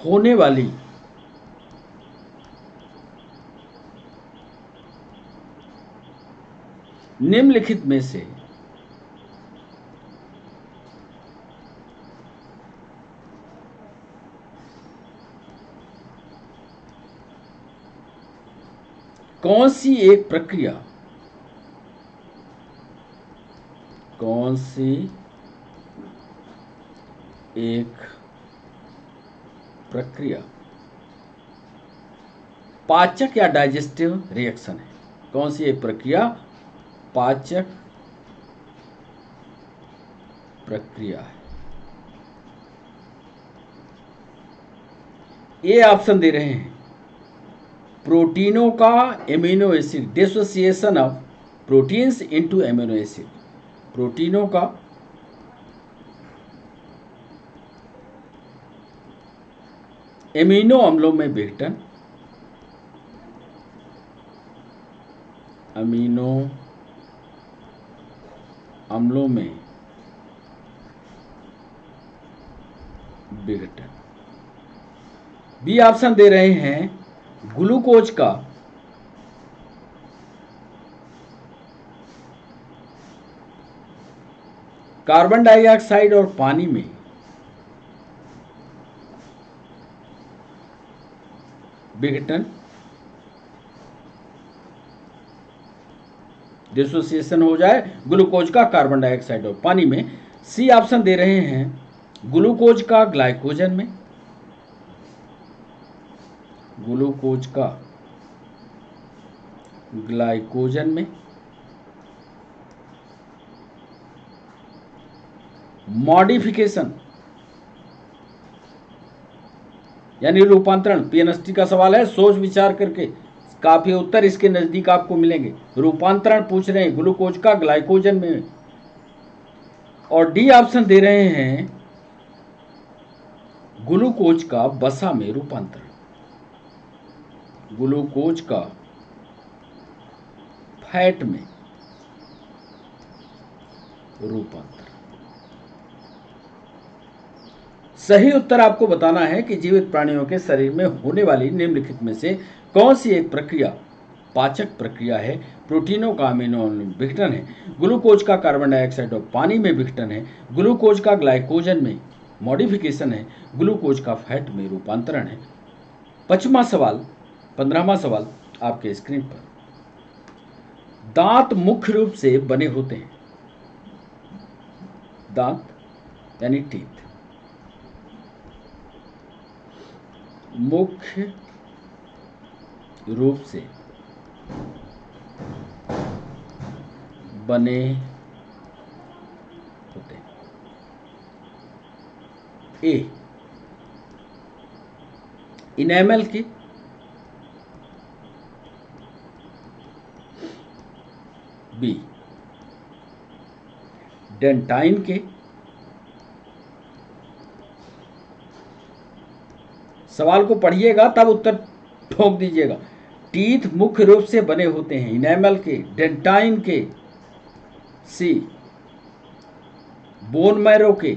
होने वाली निम्नलिखित में से कौन सी एक प्रक्रिया पाचक या डाइजेस्टिव रिएक्शन है? कौन सी एक प्रक्रिया पाचक प्रक्रिया है? ये ऑप्शन दे रहे हैं प्रोटीनों का amino acid, dissociation of proteins into amino acid, प्रोटीनों का एमिनो अम्लों में विघटन, अमीनो अम्लों में विघटन। बी ऑप्शन दे रहे हैं ग्लूकोज का कार्बन डाइऑक्साइड और पानी में विघटन, डिसोसिएशन हो जाए ग्लूकोज का कार्बन डाइऑक्साइड और पानी में। सी ऑप्शन दे रहे हैं ग्लूकोज का ग्लाइकोजन में, ग्लूकोज का ग्लाइकोजन में। मॉडिफिकेशन यानी रूपांतरण। पीएनएसटी का सवाल है, सोच विचार करके काफी उत्तर इसके नजदीक आपको मिलेंगे। रूपांतरण पूछ रहे हैं ग्लूकोज का ग्लाइकोजन में। और डी ऑप्शन दे रहे हैं ग्लूकोज का वसा में रूपांतरण। ग्लूकोज का फैट में रूपांतरण। सही उत्तर आपको बताना है कि जीवित प्राणियों के शरीर में होने वाली निम्नलिखित में से कौन सी एक प्रक्रिया पाचक प्रक्रिया है। प्रोटीनों का अमीनो विघटन है, ग्लूकोज का कार्बन डाइऑक्साइड और पानी में विघटन है, ग्लूकोज का ग्लाइकोजन में मॉडिफिकेशन है, ग्लूकोज का फैट में रूपांतरण है। 15वां सवाल आपके स्क्रीन पर। दांत मुख्य रूप से बने होते हैं। दांत यानी टीथ मुख्य रूप से बने होते हैं। ए इनेमल के, बी डेंटाइन के, सवाल को पढ़िएगा तब उत्तर ठोक दीजिएगा। टीथ मुख्य रूप से बने होते हैं इनेमल के, डेंटाइन के, सी बोन मैरो के,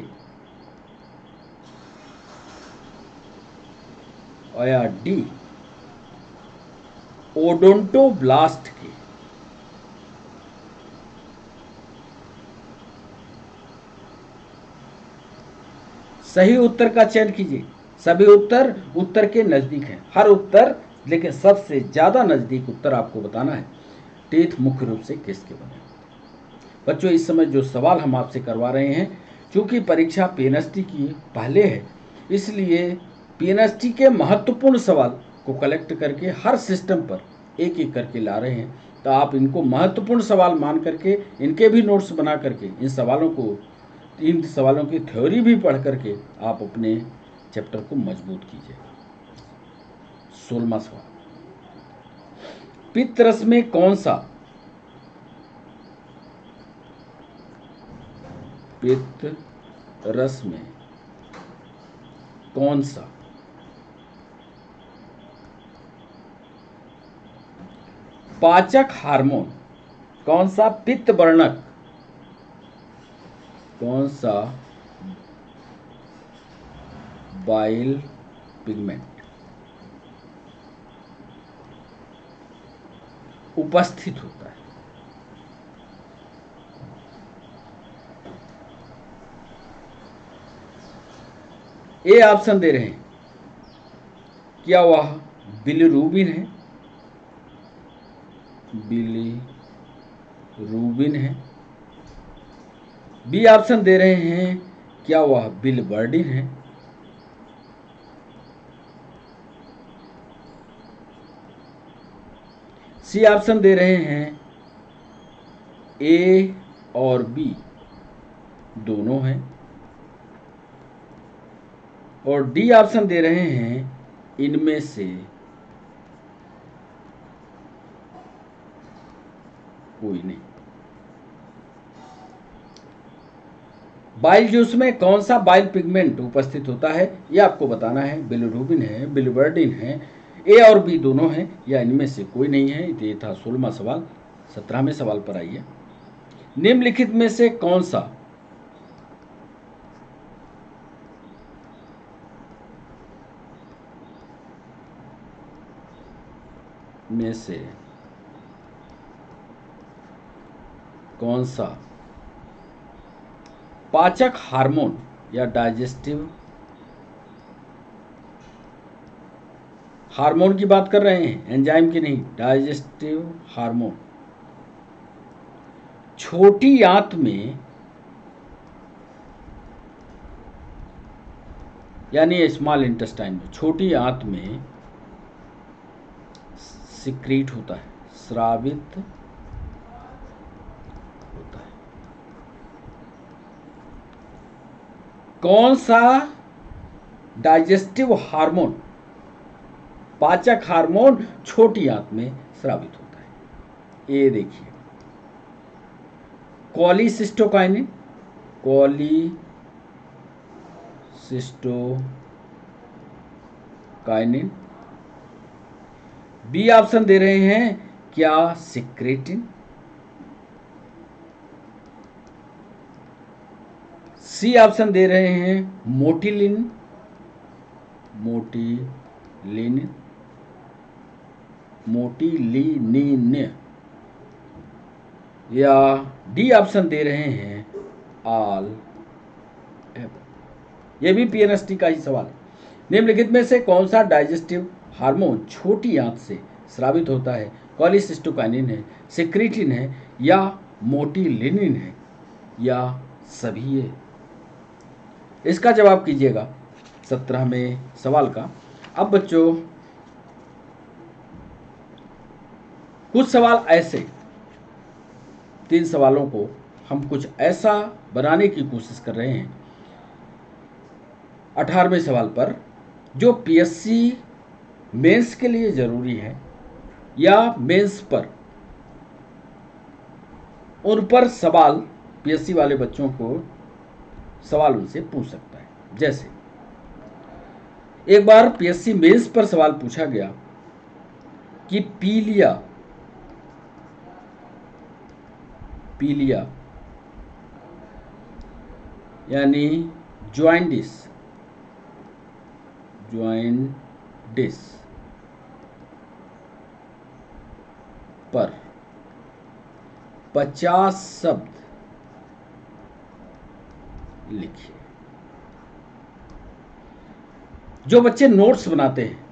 और या डी ओडोंटोब्लास्ट के। सही उत्तर का चयन कीजिए। सभी उत्तर के नजदीक हैं, हर उत्तर, लेकिन सबसे ज्यादा नजदीक उत्तर आपको बताना है। टीथ मुख्य रूप से किसके बने होते हैं। बच्चों, इस समय जो सवाल हम आपसे करवा रहे हैं, चूंकि परीक्षा पीएनएसटी की पहले है, इसलिए पीएनएसटी के महत्वपूर्ण सवाल को कलेक्ट करके हर सिस्टम पर एक एक करके ला रहे हैं। तो आप इनको महत्वपूर्ण सवाल मान करके इनके भी नोट्स बना करके इन सवालों की थ्योरी भी पढ़ करके आप अपने चैप्टर को मजबूत कीजिए। 16वां सवाल। पित्त रस में कौन सा पाचक हार्मोन, कौन सा पित्त वर्णक, कौन सा बाइल पिगमेंट उपस्थित होता है। ए ऑप्शन दे रहे हैं, क्या वह बिलिरूबिन है। बी ऑप्शन दे रहे हैं, क्या वह बिलिवर्डिन है। सी ऑप्शन दे रहे हैं, ए और बी दोनों हैं। और डी ऑप्शन दे रहे हैं, इनमें से कोई नहीं। बाइल जूस में कौन सा बाइल पिगमेंट उपस्थित होता है, यह आपको बताना है। बिलिरूबिन है, बिलिवर्डिन है, ए और बी दोनों हैं, या इनमें से कोई नहीं है। ये था 16वां सवाल। 17वें सवाल पर आइए। निम्नलिखित में से कौन सा पाचक हार्मोन या डाइजेस्टिव हार्मोन की बात कर रहे हैं, एंजाइम की नहीं, डाइजेस्टिव हार्मोन छोटी आंत में यानी स्मॉल इंटेस्टाइन में, छोटी आंत में सिक्रीट होता है, स्रावित होता है। कौन सा डाइजेस्टिव हार्मोन, पाचक हार्मोन छोटी आंत में स्रावित होता है? ये देखिए, कोलिसिस्टोकाइनिन, कोलिसिस्टोकाइनिन। बी ऑप्शन दे रहे हैं क्या, सिक्रेटिन। सी ऑप्शन दे रहे हैं मोटिलिन, मोटिलिनिन, या डी ऑप्शन दे रहे हैं ऑल। ये भी पीएनएसटी का ही सवाल है। निम्नलिखित में से कौन सा डाइजेस्टिव हार्मोन छोटी आंत से स्रावित होता है? कोलिसिस्टोकाइनिन है, सिक्रेटिन है, या मोटिलिनिन है, या सभी है? इसका जवाब कीजिएगा 17वें सवाल का। अब बच्चों कुछ सवाल ऐसे, 3 सवालों को हम कुछ ऐसा बनाने की कोशिश कर रहे हैं 18वें सवाल पर, जो पीएससी मेंस के लिए जरूरी है या मेंस पर, उन पर सवाल पीएससी वाले बच्चों को सवाल उनसे पूछ सकता है। जैसे एक बार पीएससी मेंस पर सवाल पूछा गया कि पीलिया यानी जॉइंडिस पर 50 शब्द लिखिए। जो बच्चे नोट्स बनाते हैं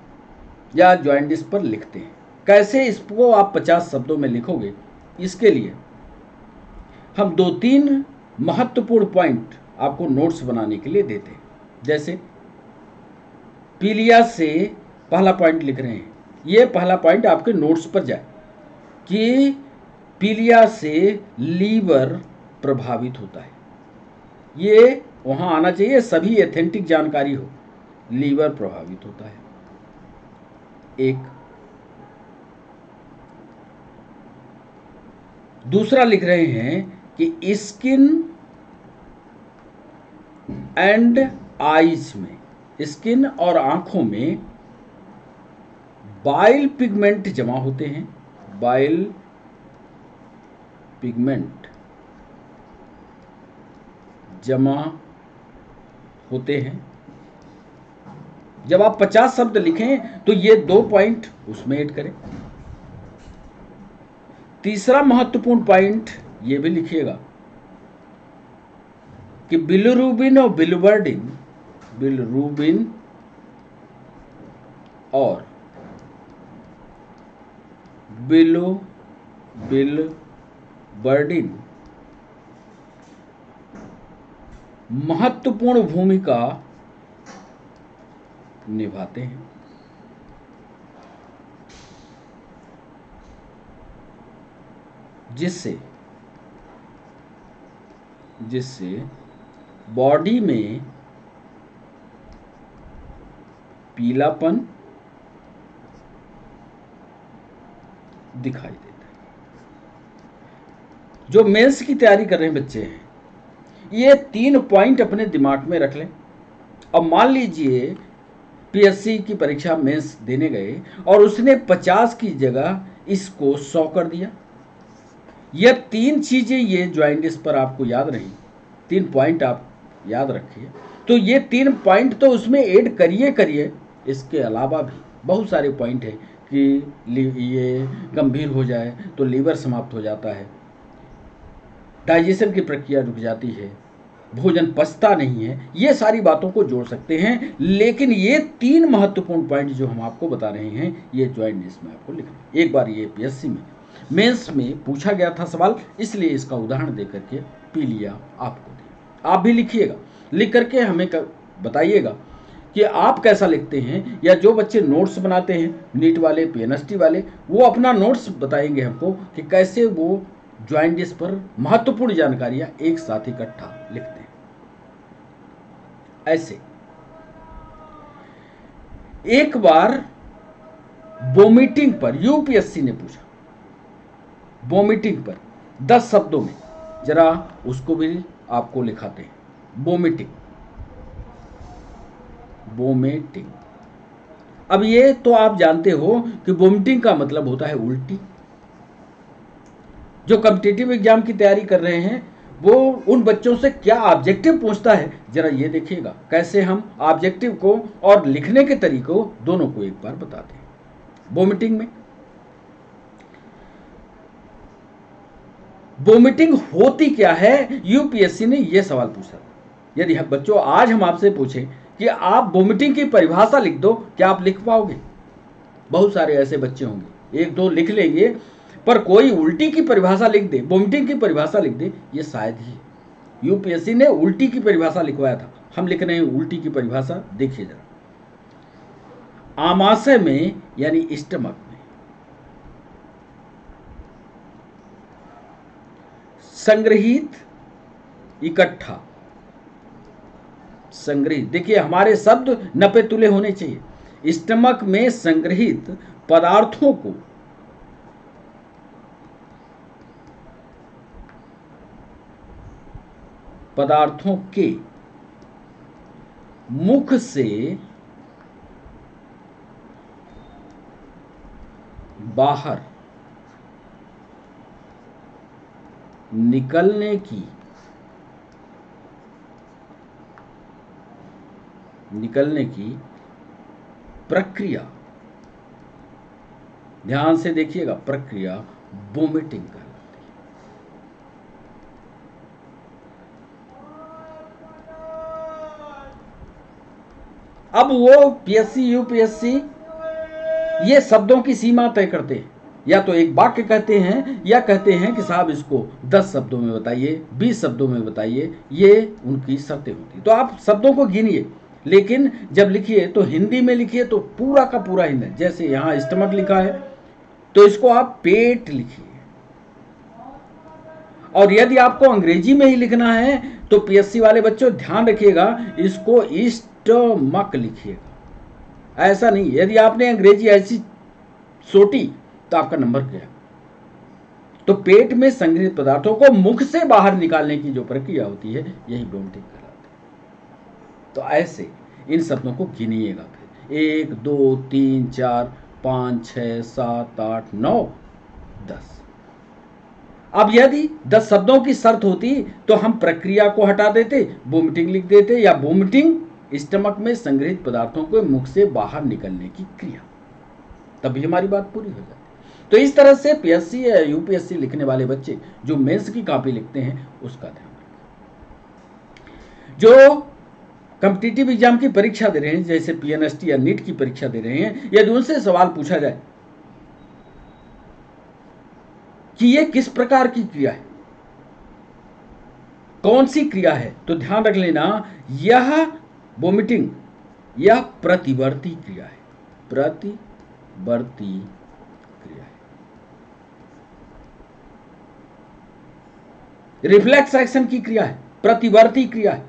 या जॉइंडिस पर लिखते हैं, कैसे इसको आप 50 शब्दों में लिखोगे, इसके लिए हम 2-3 महत्वपूर्ण पॉइंट आपको नोट्स बनाने के लिए देते हैं। जैसे पीलिया से पहला पॉइंट लिख रहे हैं, ये पहला पॉइंट आपके नोट्स पर जाए कि पीलिया से लीवर प्रभावित होता है। ये वहां आना चाहिए, सभी एथेंटिक जानकारी हो, लीवर प्रभावित होता है। एक दूसरा लिख रहे हैं कि स्किन एंड आईज में, स्किन और आंखों में बाइल पिगमेंट जमा होते हैं, बाइल पिगमेंट जमा होते हैं। जब आप 50 शब्द लिखें तो ये 2 पॉइंट उसमें ऐड करें। तीसरा महत्वपूर्ण पॉइंट ये भी लिखिएगा कि बिलिरुबिन और बिलिरुबिन और बिलिबर्डिन महत्वपूर्ण भूमिका निभाते हैं। जिससे बॉडी में पीलापन दिखाई देता है। जो मेंस की तैयारी कर रहे हैं बच्चे हैं, ये 3 पॉइंट अपने दिमाग में रख लें। अब मान लीजिए पीएससी की परीक्षा मेंस देने गए और उसने 50 की जगह इसको 100 कर दिया। यह 3 चीजें ये जॉइंडिस पर आपको याद रही, 3 पॉइंट आप याद रखिए। तो ये 3 पॉइंट तो उसमें ऐड करिए। इसके अलावा भी बहुत सारे पॉइंट हैं कि ये गंभीर हो जाए तो लीवर समाप्त हो जाता है, डाइजेशन की प्रक्रिया रुक जाती है, भोजन पचता नहीं है। ये सारी बातों को जोड़ सकते हैं, लेकिन ये 3 महत्वपूर्ण पॉइंट जो हम आपको बता रहे हैं, ये जॉइंडिस में आपको लिखना है। एक बार ये पीएससी में मेंस में पूछा गया था सवाल, इसलिए इसका उदाहरण देकर के पीलिया आपको दिया। आप भी लिखिएगा, लिख करके हमें बताइएगा कि आप कैसा लिखते हैं, या जो बच्चे नोट्स बनाते हैं नीट वाले, पीएनएसटी वाले, वो अपना नोट्स बताएंगे हमको कि कैसे वो जॉइंडिस पर महत्वपूर्ण जानकारियां एक साथ इकट्ठा लिखते हैं। ऐसे एक बार वोमिटिंग पर यूपीएससी ने पूछा, वोमिटिंग पर 10 शब्दों में, जरा उसको भी आपको लिखाते हैं। Vomiting, vomiting. अब ये तो आप जानते हो कि वोमिटिंग का मतलब होता है उल्टी। जो कॉम्पिटिटिव एग्जाम की तैयारी कर रहे हैं वो उन बच्चों से क्या ऑब्जेक्टिव पूछता है, जरा ये देखिएगा कैसे हम ऑब्जेक्टिव को और लिखने के तरीकों दोनों को एक बार बताते हैं। वोमिटिंग में, वोमिटिंग होती क्या है, यूपीएससी ने यह सवाल पूछा। यदि बच्चों आज हम आपसे पूछें कि आप वोमिटिंग की परिभाषा लिख दो, क्या आप लिख पाओगे? बहुत सारे ऐसे बच्चे होंगे, एक दो लिख लेंगे, पर कोई उल्टी की परिभाषा लिख दे, वोमिटिंग की परिभाषा लिख दे, ये शायद ही। यूपीएससी ने उल्टी की परिभाषा लिखवाया था, हम लिख रहे हैं उल्टी की परिभाषा। देखिए जरा, आमाशय में यानी स्टमक में संग्रहित, इकट्ठा, संग्रहित। देखिए हमारे शब्द नपे तुले होने चाहिए। स्टमक में संग्रहित पदार्थों को पदार्थों के मुख से बाहर निकलने की प्रक्रिया, ध्यान से देखिएगा, प्रक्रिया वोमिटिंग कहलाती है। अब वो पीएससी यूपीएससी ये शब्दों की सीमा तय करते हैं, या तो एक वाक्य कहते हैं या कहते हैं कि साहब इसको 10 शब्दों में बताइए, 20 शब्दों में बताइए, ये उनकी शर्तें होती। तो आप शब्दों को गिनिए, लेकिन जब लिखिए तो हिंदी में लिखिए तो पूरा का पूरा हिंदी। जैसे यहां स्टमक लिखा है तो इसको आप पेट लिखिए, और यदि आपको अंग्रेजी में ही लिखना है तो पीएससी वाले बच्चों ध्यान रखिएगा, इसको स्टमक लिखिएगा। ऐसा नहीं, यदि आपने अंग्रेजी ऐसी सोटी तो आपका नंबर गया। तो पेट में संग्रहित पदार्थों को मुख से बाहर निकालने की जो प्रक्रिया होती है यही वोमिटिंग कहलाती है। तो ऐसे इन शब्दों को गिनिएगा, फिर 1 2 3 4 5 6 7 8 9 10। अब यदि 10 शब्दों की शर्त होती तो हम प्रक्रिया को हटा देते, वोमिटिंग लिख देते, या वोमिटिंग स्टमक में संग्रहित पदार्थों को मुख से बाहर निकलने की क्रिया, तभी हमारी बात पूरी हो जाती। तो इस तरह से पीएससी या यूपीएससी लिखने वाले बच्चे जो मेंस की कॉपी लिखते हैं उसका ध्यान रखें। जो कॉम्पिटिटिव एग्जाम की परीक्षा दे रहे हैं, जैसे पीएनएसटी या नीट की परीक्षा दे रहे हैं, यदि उनसे सवाल पूछा जाए कि यह किस प्रकार की क्रिया है, कौन सी क्रिया है, तो ध्यान रख लेना यह वोमिटिंग यह प्रतिवर्ती क्रिया है, प्रतिवर्ती क्रिया है। रिफ्लेक्स एक्शन की क्रिया है, प्रतिवर्ती क्रिया है।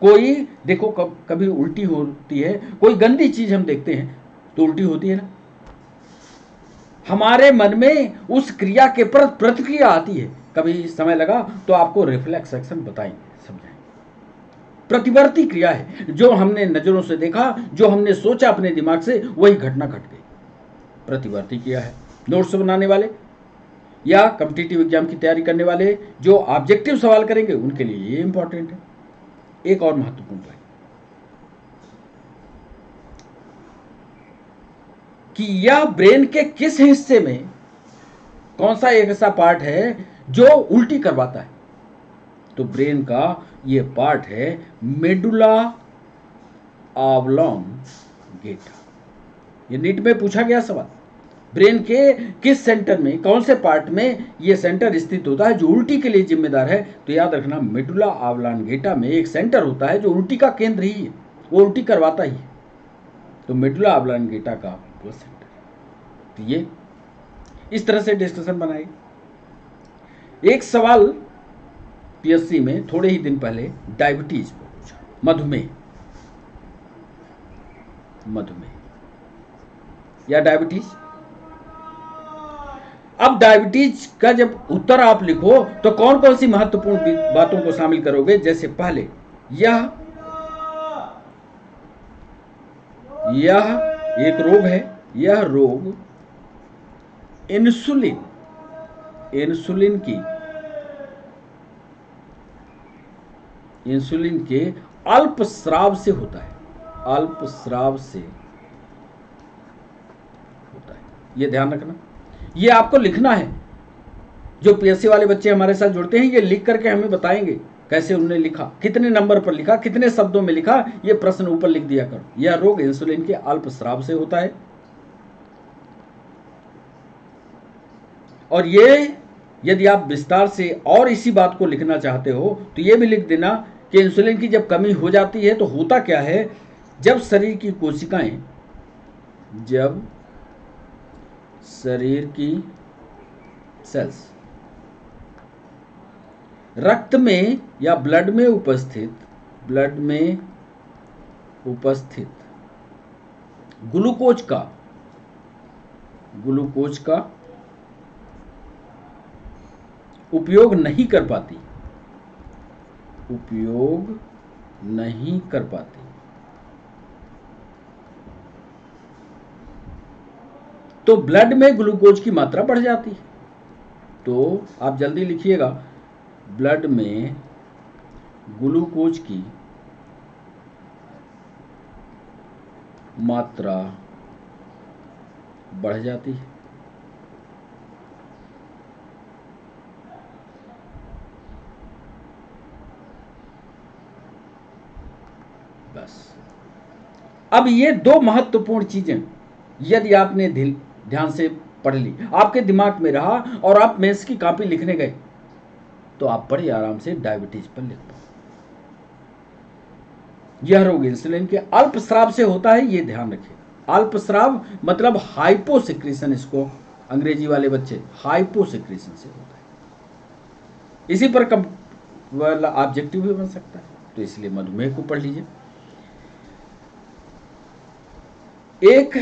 कोई देखो कभी उल्टी होती है, कोई गंदी चीज हम देखते हैं तो उल्टी होती है ना, हमारे मन में उस क्रिया के प्रति प्रतिक्रिया आती है। कभी समय लगा तो आपको रिफ्लेक्स एक्शन बताएंगे, समझाएंगे। प्रतिवर्ती क्रिया है, जो हमने नजरों से देखा, जो हमने सोचा अपने दिमाग से, वही घटना घट गई, प्रतिवर्ती क्रिया है। नोट्स बनाने वाले या कॉम्पिटिटिव एग्जाम की तैयारी करने वाले जो ऑब्जेक्टिव सवाल करेंगे उनके लिए ये इंपॉर्टेंट है। एक और महत्वपूर्ण पॉइंट कि यह ब्रेन के किस हिस्से में कौन सा एक ऐसा पार्ट है जो उल्टी करवाता है, तो ब्रेन का ये पार्ट है मेडुला ऑब्लोंगेटा। ये नीट में पूछा गया सवाल, ब्रेन के किस सेंटर में, कौन से पार्ट में ये सेंटर स्थित होता है जो उल्टी के लिए जिम्मेदार है, तो याद रखना मेडुला ऑब्लोंगेटा में एक सेंटर होता है जो उल्टी का केंद्र ही है, वो उल्टी करवाता ही है, तो मेडुला ऑब्लोंगेटा का वो सेंटर। तो ये इस तरह से डिस्कशन बनाए। एक सवाल पीएससी में थोड़े ही दिन पहले डायबिटीज पर पूछा, मधुमेह, मधुमेह या डायबिटीज। अब डायबिटीज का जब उत्तर आप लिखो तो कौन कौन सी महत्वपूर्ण बातों को शामिल करोगे? जैसे पहले यह एक रोग है, यह रोग इंसुलिन के अल्प स्राव से होता है, अल्प स्राव से होता है। ये ध्यान रखना, ये आपको लिखना है। जो पीएससी वाले बच्चे हमारे साथ जुड़ते हैं ये लिख करके हमें बताएंगे कैसे उन्होंने लिखा, कितने नंबर पर लिखा, कितने शब्दों में लिखा, ये प्रश्न ऊपर लिख दिया करो। यह रोग इंसुलिन के अल्प स्राव से होता है। और ये यदि आप विस्तार से और इसी बात को लिखना चाहते हो तो ये भी लिख देना कि इंसुलिन की जब कमी हो जाती है तो होता क्या है, जब शरीर की कोशिकाएं, जब शरीर की सेल्स रक्त में या ब्लड में उपस्थित ग्लूकोज का उपयोग नहीं कर पाती, तो ब्लड में ग्लूकोज की मात्रा बढ़ जाती है। तो आप जल्दी लिखिएगा, ब्लड में ग्लूकोज की मात्रा बढ़ जाती है। बस। अब ये दो महत्वपूर्ण चीजें यदि आपने ध्यान से पढ़ ली, आपके दिमाग में रहा और आप मेंस की कॉपी लिखने गए तो आप बड़े आराम से डायबिटीज पर लिख पाओ। यह रोग इंसुलिन के अल्प स्राव से होता है, यह ध्यान रखिए। अल्प स्राव मतलब हाइपोसिक्रीशन, इसको अंग्रेजी वाले बच्चे हाइपोसिक्रीशन से होता है। इसी पर ऑब्जेक्टिव भी बन सकता है, तो इसलिए मधुमेह को पढ़ लीजिए। एक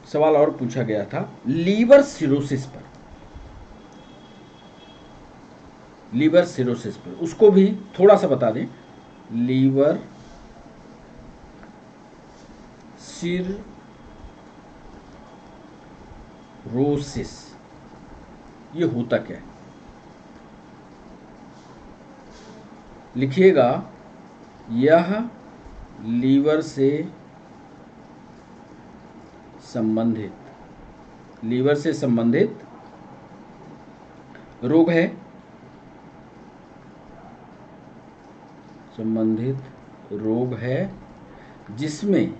सवाल और पूछा गया था लीवर सिरोसिस पर, उसको भी थोड़ा सा बता दें। लीवर सिरोसिस ये होता क्या है? लिखिएगा, यह लीवर से संबंधित रोग है, जिसमें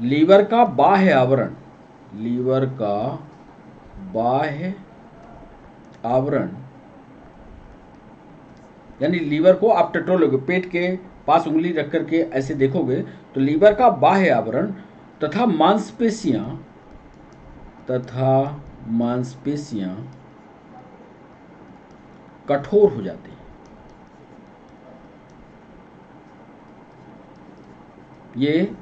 लीवर का बाह्य आवरण यानी लीवर को आप टटोलोगे, पेट के पास उंगली रख करके ऐसे देखोगे तो लीवर का बाह्य आवरण तथा मांसपेशियां कठोर हो जाती हैं। ये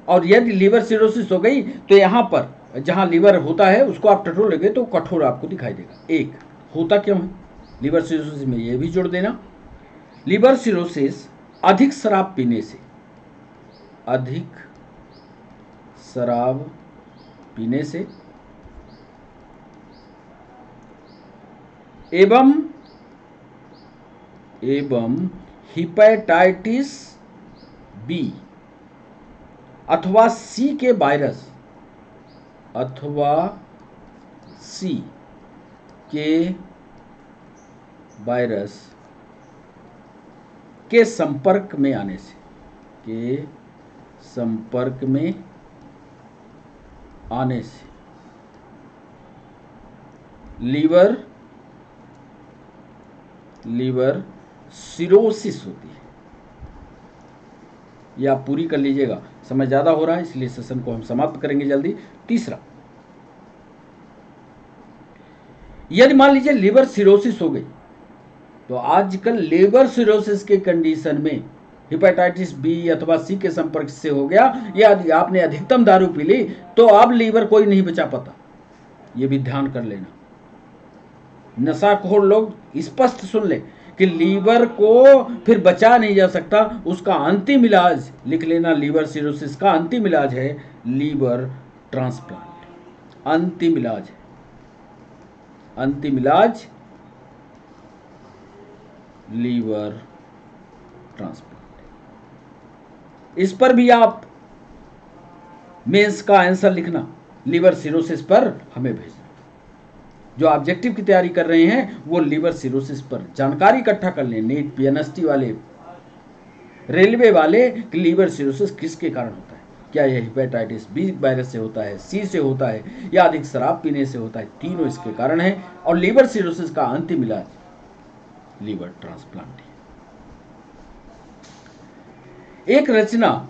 और यदि लीवर सिरोसिस हो गई तो यहां पर जहां लीवर होता है उसको आप टटोलोगे तो कठोर आपको दिखाई देगा। एक होता क्यों है लीवर सिरोसिस में, ये भी जोड़ देना। लीवर सिरोसिस अधिक शराब पीने से एवं हेपेटाइटिस बी अथवा सी के वायरस के संपर्क में आने से लीवर सिरोसिस होती है। ये आप पूरी कर लीजिएगा। समय ज़्यादा हो रहा है इसलिए सेशन को हम समाप्त करेंगे जल्दी। तीसरा, यदि मान लीजिए लीवर सिरोसिस हो गई, तो आजकल लीवर सिरोसिस के कंडीशन में हेपेटाइटिस बी अथवा सी के संपर्क से हो गया या आपने अधिकतम दारू पी ली तो अब लीवर कोई नहीं बचा पाता। ये भी ध्यान कर लेना। नशाखोर लोग स्पष्ट सुन ले कि लीवर को फिर बचा नहीं जा सकता, उसका अंतिम इलाज लिख लेना। लीवर सिरोसिस का अंतिम इलाज है लीवर ट्रांसप्लांट। अंतिम इलाज है, अंतिम इलाज लीवर ट्रांसप्लांट। इस पर भी आप मेंस का आंसर लिखना, लीवर सिरोसिस पर हमें भेजना। जो ऑब्जेक्टिव की तैयारी कर रहे हैं वो लीवर सिरोसिस पर जानकारी इकट्ठा कर लें। नीट, पीएनएसटी वाले, रेलवे वाले कि लीवर सिरोसिस किसके कारण होता है। क्या यह हेपेटाइटिस बी वायरस से होता है, सी से होता है या अधिक शराब पीने से होता है। तीनों इसके कारण है और लीवर सिरोसिस का अंतिम इलाज लीवर ट्रांसप्लांट है। एक रचना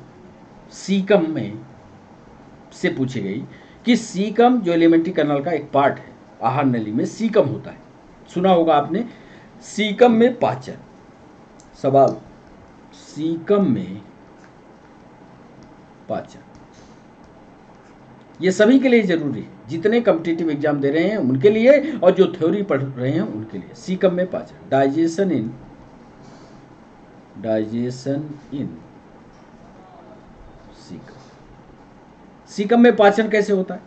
सीकम में से पूछी गई कि सीकम जो एलिमेंट्री कैनाल का एक पार्ट है, आहार नली में सीकम होता है, सुना होगा आपने। सीकम में पाचन। सवाल, सीकम में पाचन, ये सभी के लिए जरूरी है, जितने कॉम्पिटिटिव एग्जाम दे रहे हैं उनके लिए और जो थ्योरी पढ़ रहे हैं उनके लिए। सीकम में पाचन, डाइजेशन इन सीकम। सीकम में पाचन कैसे होता है?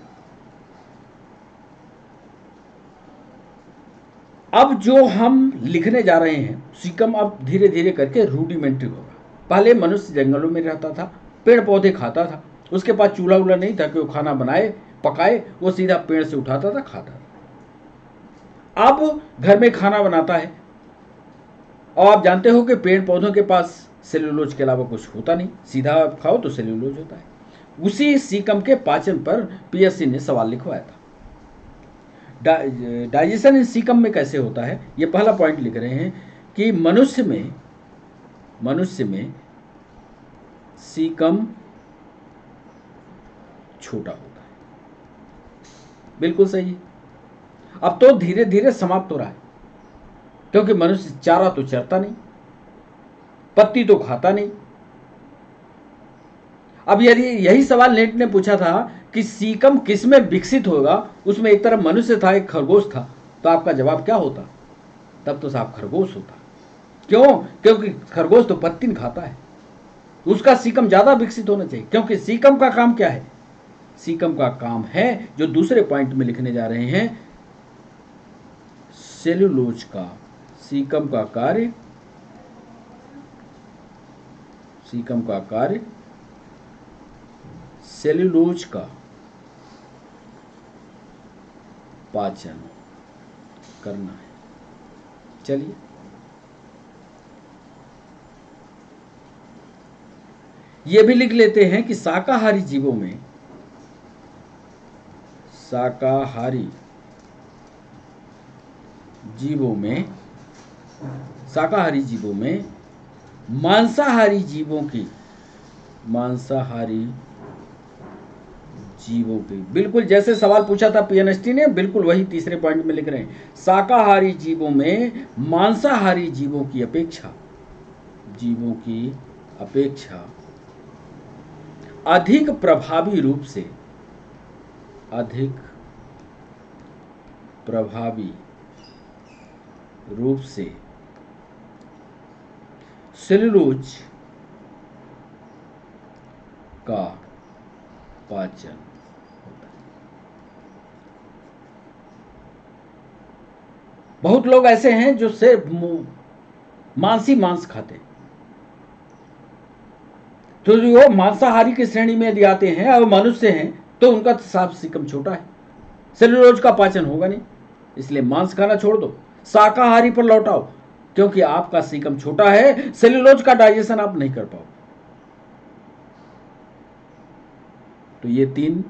अब जो हम लिखने जा रहे हैं सीकम अब धीरे धीरे करके रूडिमेंट्री होगा। पहले मनुष्य जंगलों में रहता था, पेड़ पौधे खाता था, उसके पास चूल्हा वूल्हा नहीं था कि वो खाना बनाए पकाए, वो सीधा पेड़ से उठाता था खाता था। अब घर में खाना बनाता है और आप जानते हो कि पेड़ पौधों के पास सेल्यूलोज के अलावा कुछ होता नहीं, सीधा आप खाओ तो सेल्यूलोज होता है। उसी सीकम के पाचन पर पीएससी ने सवाल लिखवाया था। डाइजेशन इन सीकम में कैसे होता है, ये पहला पॉइंट लिख रहे हैं कि मनुष्य में सीकम छोटा होता है। बिल्कुल सही है। अब तो धीरे धीरे समाप्त हो रहा है क्योंकि मनुष्य चारा तो चरता नहीं, पत्ती तो खाता नहीं। अब यदि यही सवाल नेट ने पूछा था कि सीकम किस में विकसित होगा, उसमें एक तरफ मनुष्य था एक खरगोश था, तो आपका जवाब क्या होता? तब तो साहब खरगोश होता। क्यों? क्योंकि खरगोश तो पत्ती खाता है, उसका सीकम ज्यादा विकसित होना चाहिए। क्योंकि सीकम का काम क्या है? सीकम का काम है जो दूसरे पॉइंट में लिखने जा रहे हैं, सेल्यूलोज का। सीकम का कार्य सेल्यूलोज का पाचन करना है। चलिए, यह भी लिख लेते हैं कि शाकाहारी जीवों में मांसाहारी जीवों की बिल्कुल जैसे सवाल पूछा था पीएनएसटी ने, बिल्कुल वही तीसरे पॉइंट में लिख रहे हैं। शाकाहारी जीवों में मांसाहारी जीवों की अपेक्षा अधिक प्रभावी रूप से सेल्यूलोज का पाचन होता है। बहुत लोग ऐसे हैं जो सिर्फ मांस खाते हैं, तो जो मांसाहारी की श्रेणी में यदि आते हैं और मनुष्य हैं तो उनका साफ सीकम छोटा है, सेल्यूलोज का पाचन होगा नहीं। इसलिए मांस खाना छोड़ दो, शाकाहारी पर लौटाओ, क्योंकि आपका सीकम छोटा है, सेल्यूलोज का डाइजेशन आप नहीं कर पाओ। तो ये तीन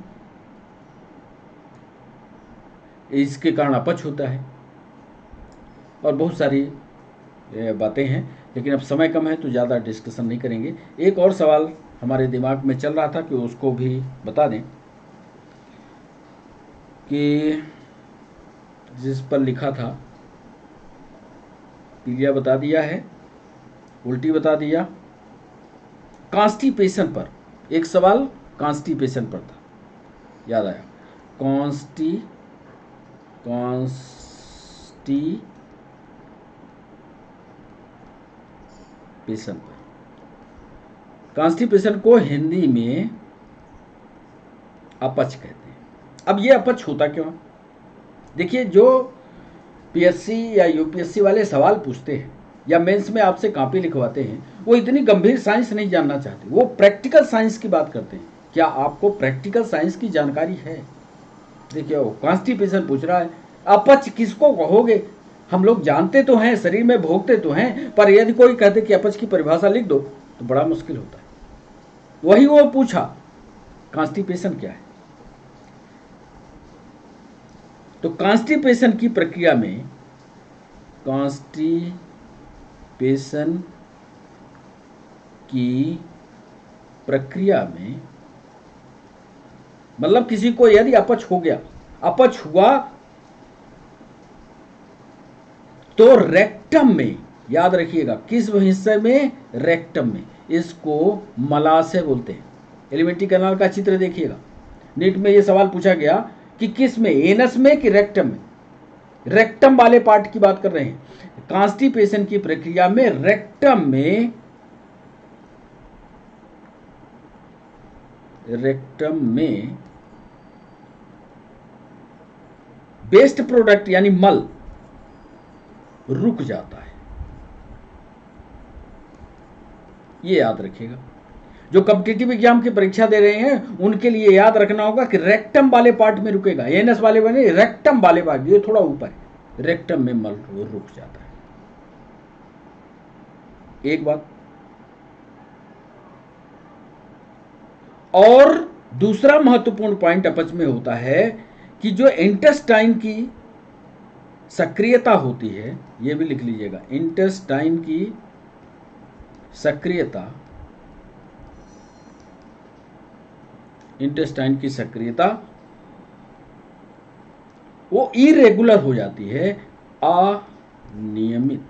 इसके कारण अपच होता है और बहुत सारी बातें हैं। लेकिन अब समय कम है तो ज़्यादा डिस्कशन नहीं करेंगे। एक और सवाल हमारे दिमाग में चल रहा था कि उसको भी बता दें, कि जिस पर लिखा था, पीलिया बता दिया है, उल्टी बता दिया, कॉन्स्टिपेशन पर एक सवाल कॉन्स्टिपेशन पर था, याद आया, कॉन्स्टिपेशन को हिंदी में अपच कहते हैं। अब ये अपच होता क्यों? देखिए, जो पीएससी या यूपीएससी वाले सवाल पूछते हैं या मेंस में आपसे कॉपी लिखवाते हैं, वो इतनी गंभीर साइंस नहीं जानना चाहते, वो प्रैक्टिकल साइंस की बात करते हैं। क्या आपको प्रैक्टिकल साइंस की जानकारी है? देखिए, वो कॉन्स्टिपेशन पूछ रहा है, अपच किसको कहोगे? हम लोग जानते तो हैं, शरीर में भोगते तो हैं, पर यदि कोई कहते कि अपच की परिभाषा लिख दो तो बड़ा मुश्किल होता है। वही वो पूछा, कॉन्स्टिपेशन क्या है? तो कॉन्स्टिपेशन की प्रक्रिया में, कॉन्स्टिपेशन की प्रक्रिया में मतलब किसी को यदि अपच हो गया, अपच हुआ तो रेक्टम में, याद रखिएगा किस हिस्से में? रेक्टम में। इसको मलाशय बोलते हैं। एलिमेंट्री कैनाल का चित्र देखिएगा, नीट में ये सवाल पूछा गया कि किस में, एनस में कि रेक्टम में? रेक्टम वाले पार्ट की बात कर रहे हैं। कॉन्स्टिपेशन की प्रक्रिया में रेक्टम में वेस्ट प्रोडक्ट यानी मल रुक जाता है। ये याद रखिएगा। जो कॉम्पिटिटिव एग्जाम की परीक्षा दे रहे हैं उनके लिए याद रखना होगा कि रेक्टम वाले पार्ट में रुकेगा, एनस वाले बने, रेक्टम वाले पार्ट, ये थोड़ा ऊपर है, रेक्टम में मल रुक जाता है। एक बात। और दूसरा महत्वपूर्ण पॉइंट अपच में होता है कि जो इंटेस्टाइन की सक्रियता होती है, ये भी लिख लीजिएगा, इंटेस्टाइन की सक्रियता वो इरेगुलर हो जाती है, अनियमित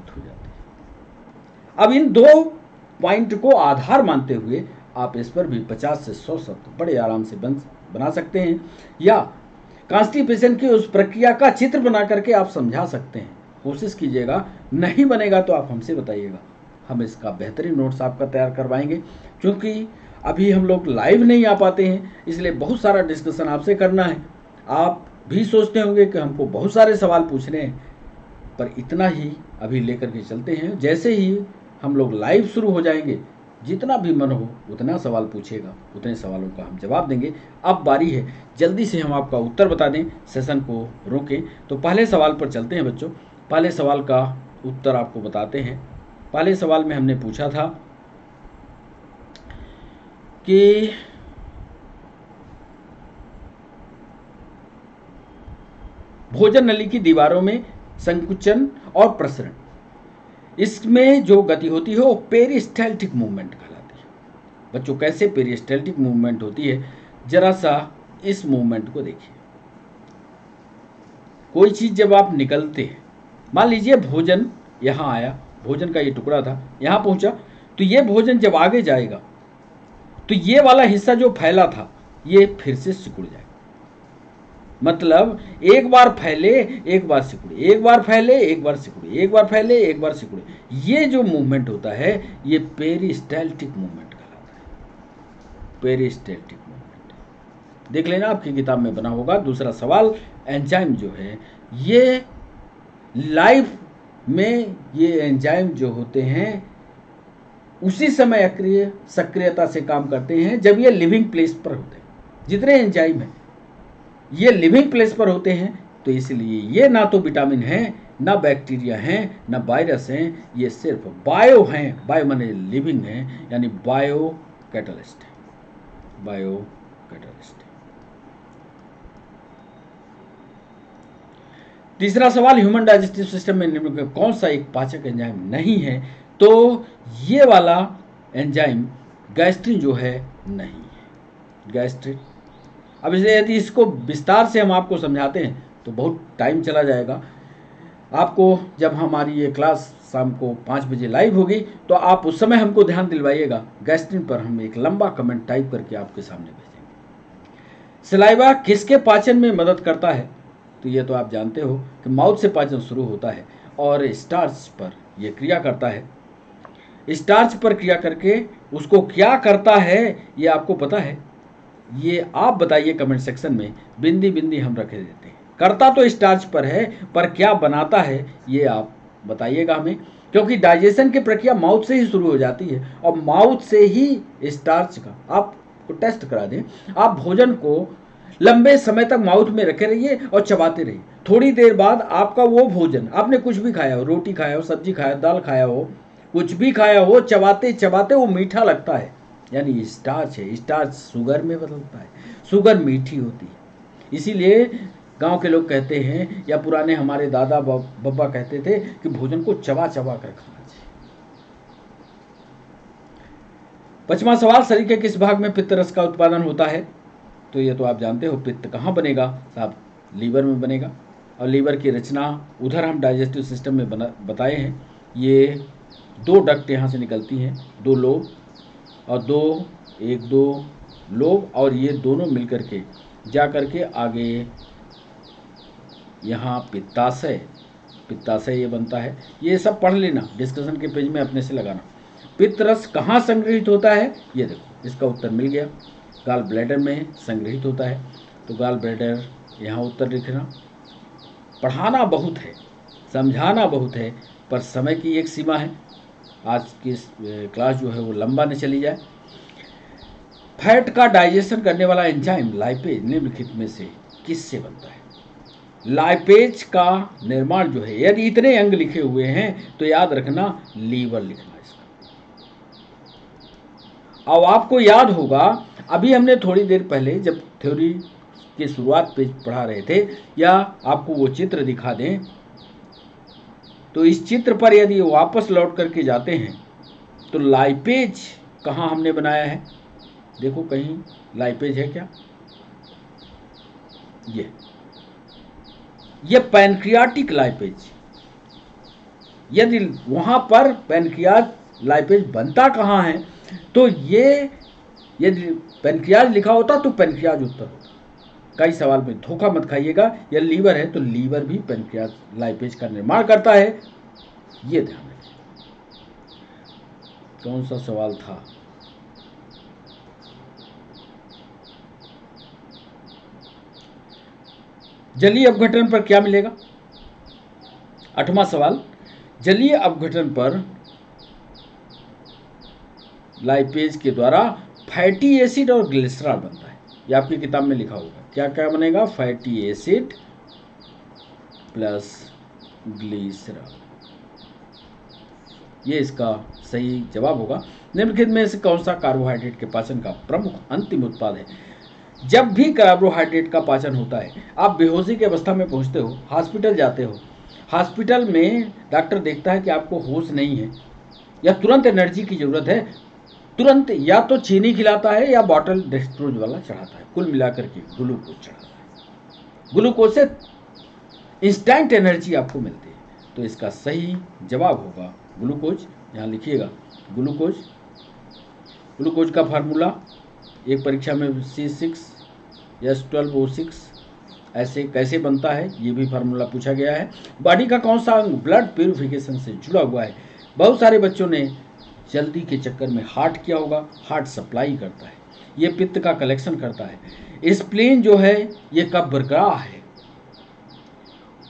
हो जाती है। अब इन दो पॉइंट को आधार मानते हुए आप इस पर भी 50 से 100 शब्द बड़े आराम से बना सकते हैं, या कॉन्स्टिपेशन की उस प्रक्रिया का चित्र बना करके आप समझा सकते हैं। कोशिश कीजिएगा, नहीं बनेगा तो आप हमसे बताइएगा, हम इसका बेहतरीन नोट्स आपका तैयार करवाएंगे। क्योंकि अभी हम लोग लाइव नहीं आ पाते हैं, इसलिए बहुत सारा डिस्कशन आपसे करना है। आप भी सोचते होंगे कि हमको बहुत सारे सवाल पूछने हैं, पर इतना ही अभी लेकर के चलते हैं। जैसे ही हम लोग लाइव शुरू हो जाएंगे, जितना भी मन हो उतना सवाल पूछेगा, उतने सवालों का हम जवाब देंगे। अब बारी है जल्दी से हम आपका उत्तर बता दें, सेशन को रोकें। तो पहले सवाल पर चलते हैं बच्चों। पहले सवाल का उत्तर आपको बताते हैं। पहले सवाल में हमने पूछा था कि भोजन नली की दीवारों में संकुचन और प्रसरण, इसमें जो गति होती है वो पेरिस्टाल्टिक मूवमेंट कहलाती है। बच्चों, कैसे पेरिस्टाल्टिक मूवमेंट होती है, जरा सा इस मूवमेंट को देखिए। कोई चीज जब आप निकलते हैं, मान लीजिए भोजन यहां आया, भोजन का ये टुकड़ा था, यहां पहुंचा, तो ये भोजन जब आगे जाएगा तो ये वाला हिस्सा जो फैला था ये फिर से सिकुड़ जाएगा। मतलब एक बार फैले एक बार सिकुड़े, एक बार फैले एक बार सिकुड़े, एक बार फैले एक बार सिकुड़े, ये जो मूवमेंट होता है ये पेरिस्टाल्टिक मूवमेंट कहलाता है। पेरिस्टाल्टिक मूवमेंट देख लेना, आपकी किताब में बना होगा। दूसरा सवाल, एंजाइम जो है ये लाइफ में, ये एंजाइम जो होते हैं उसी समय सक्रियता से काम करते हैं जब ये लिविंग प्लेस पर होते हैं। जितने एंजाइम हैं ये लिविंग प्लेस पर होते हैं, तो इसलिए ये ना तो विटामिन हैं, ना बैक्टीरिया हैं, ना वायरस हैं, ये सिर्फ बायो हैं। बायो माने लिविंग हैं, यानी बायो कैटलिस्ट है, बायो कैटलिस्ट है। तीसरा सवाल, ह्यूमन डाइजेस्टिव सिस्टम में निम्न में कौन सा एक पाचक एंजाइम नहीं है? तो ये वाला एंजाइम गैस्ट्रिन जो है नहीं है, गैस्ट्रिन। अब इसे यदि इसको विस्तार से हम आपको समझाते हैं तो बहुत टाइम चला जाएगा। आपको जब हमारी ये क्लास शाम को 5 बजे लाइव होगी तो आप उस समय हमको ध्यान दिलवाइएगा। गैस्ट्रिन पर हम एक लंबा कमेंट टाइप करके आपके सामने भेजेंगे। सलाइवा किसके पाचन में मदद करता है? तो ये तो आप जानते हो कि माउथ से पाचन शुरू होता है और स्टार्च पर यह क्रिया करता है। स्टार्च पर क्रिया करके उसको क्या करता है ये आपको पता है? ये आप बताइए कमेंट सेक्शन में, बिंदी बिंदी हम रखे देते हैं। करता तो स्टार्च पर है, पर क्या बनाता है ये आप बताइएगा हमें, क्योंकि डाइजेशन की प्रक्रिया माउथ से ही शुरू हो जाती है और माउथ से ही स्टार्च का आपको टेस्ट करा दें। आप भोजन को लंबे समय तक माउथ में रखे रहिए और चबाते रहिए। थोड़ी देर बाद आपका वो भोजन, आपने कुछ भी खाया हो, रोटी खाया हो, सब्जी खाया हो, दाल खाया हो, कुछ भी खाया हो, चबाते चबाते वो मीठा लगता है, यानी स्टार्च है। स्टार्च शुगर में बदलता है, शुगर मीठी होती है। इसीलिए गांव के लोग कहते हैं या पुराने हमारे दादा बब्बा कहते थे कि भोजन को चबा चबा कर खाना चाहिए। 5वां सवाल, शरीर के किस भाग में पित्त रस का उत्पादन होता है? तो ये तो आप जानते हो, पित्त कहाँ बनेगा साहब? लीवर में बनेगा। और लीवर की रचना उधर हम डाइजेस्टिव सिस्टम में बताए हैं। ये 2 डक्ट यहाँ से निकलती हैं, 2 लोब और 2 लोब, और ये दोनों मिलकर के जा करके आगे यहाँ पित्ताशय ये बनता है। ये सब पढ़ लेना, डिस्कशन के पेज में अपने से लगाना। पित्त रस कहाँ संग्रहित होता है? ये देखो, इसका उत्तर मिल गया, गाल ब्लैडर में संग्रहित होता है। तो गाल ब्लैडर यहाँ उत्तर लिखना। पढ़ाना बहुत है, समझाना बहुत है, पर समय की एक सीमा है। आज की क्लास जो है वो लंबा न चली जाए। फैट का डाइजेशन करने वाला एंजाइम लाइपेज निम्नलिखित में से किससे बनता है? लाइपेज का निर्माण जो है, यदि इतने अंग लिखे हुए हैं तो याद रखना लीवर लिखना इसका। अब आपको याद होगा, अभी हमने थोड़ी देर पहले जब थ्योरी के शुरुआत पेज पढ़ा रहे थे, या आपको वो चित्र दिखा दें तो इस चित्र पर यदि वापस लौट करके जाते हैं तो लाइपेज कहाँ हमने बनाया है? देखो कहीं लाइपेज है क्या? ये पैनक्रियाटिक लाइपेज। यदि वहां पर पैनक्रियाज लाइपेज बनता कहाँ है? तो ये यदि पैनक्रियाज लिखा होता तो पैनक्रियाज उत्तर होता। कई सवाल में धोखा मत खाइएगा। यह लीवर है तो लीवर भी पैनक्रियाज लाइपेज का निर्माण करता है, ये ध्यान रखिए। कौन सा सवाल था? जलीय अपघटन पर क्या मिलेगा? 8वां सवाल, जलीय अपघटन पर लाइपेज के द्वारा फैटी एसिड और ग्लिसरॉल बनता है। ये आपकी किताब में लिखा होगा। क्या क्या बनेगा? फैटी एसिड प्लस ग्लिसरॉल, ये इसका सही जवाब होगा। निम्नलिखित में से कौन सा कार्बोहाइड्रेट के पाचन का प्रमुख अंतिम उत्पाद है? जब भी कार्बोहाइड्रेट का पाचन होता है, आप बेहोशी की अवस्था में पहुंचते हो, हॉस्पिटल जाते हो, हॉस्पिटल में डॉक्टर देखता है कि आपको होश नहीं है या तुरंत एनर्जी की जरूरत है, तुरंत या तो चीनी खिलाता है या बॉटल डेक्सट्रोज वाला चढ़ाता है, कुल मिलाकर के ग्लूकोज चढ़ाता है। ग्लूकोज से इंस्टेंट एनर्जी आपको मिलती है, तो इसका सही जवाब होगा ग्लूकोज। यहाँ लिखिएगा ग्लूकोज। ग्लूकोज का फार्मूला एक परीक्षा में C6H12O6 ऐसे कैसे बनता है, ये भी फार्मूला पूछा गया है। बॉडी का कौन सा अंग ब्लड प्यूरिफिकेशन से जुड़ा हुआ है? बहुत सारे बच्चों ने जल्दी के चक्कर में हार्ट किया होगा। हार्ट सप्लाई करता है, ये पित्त का कलेक्शन करता है। स्प्लीन जो है ये कब्रगाह है।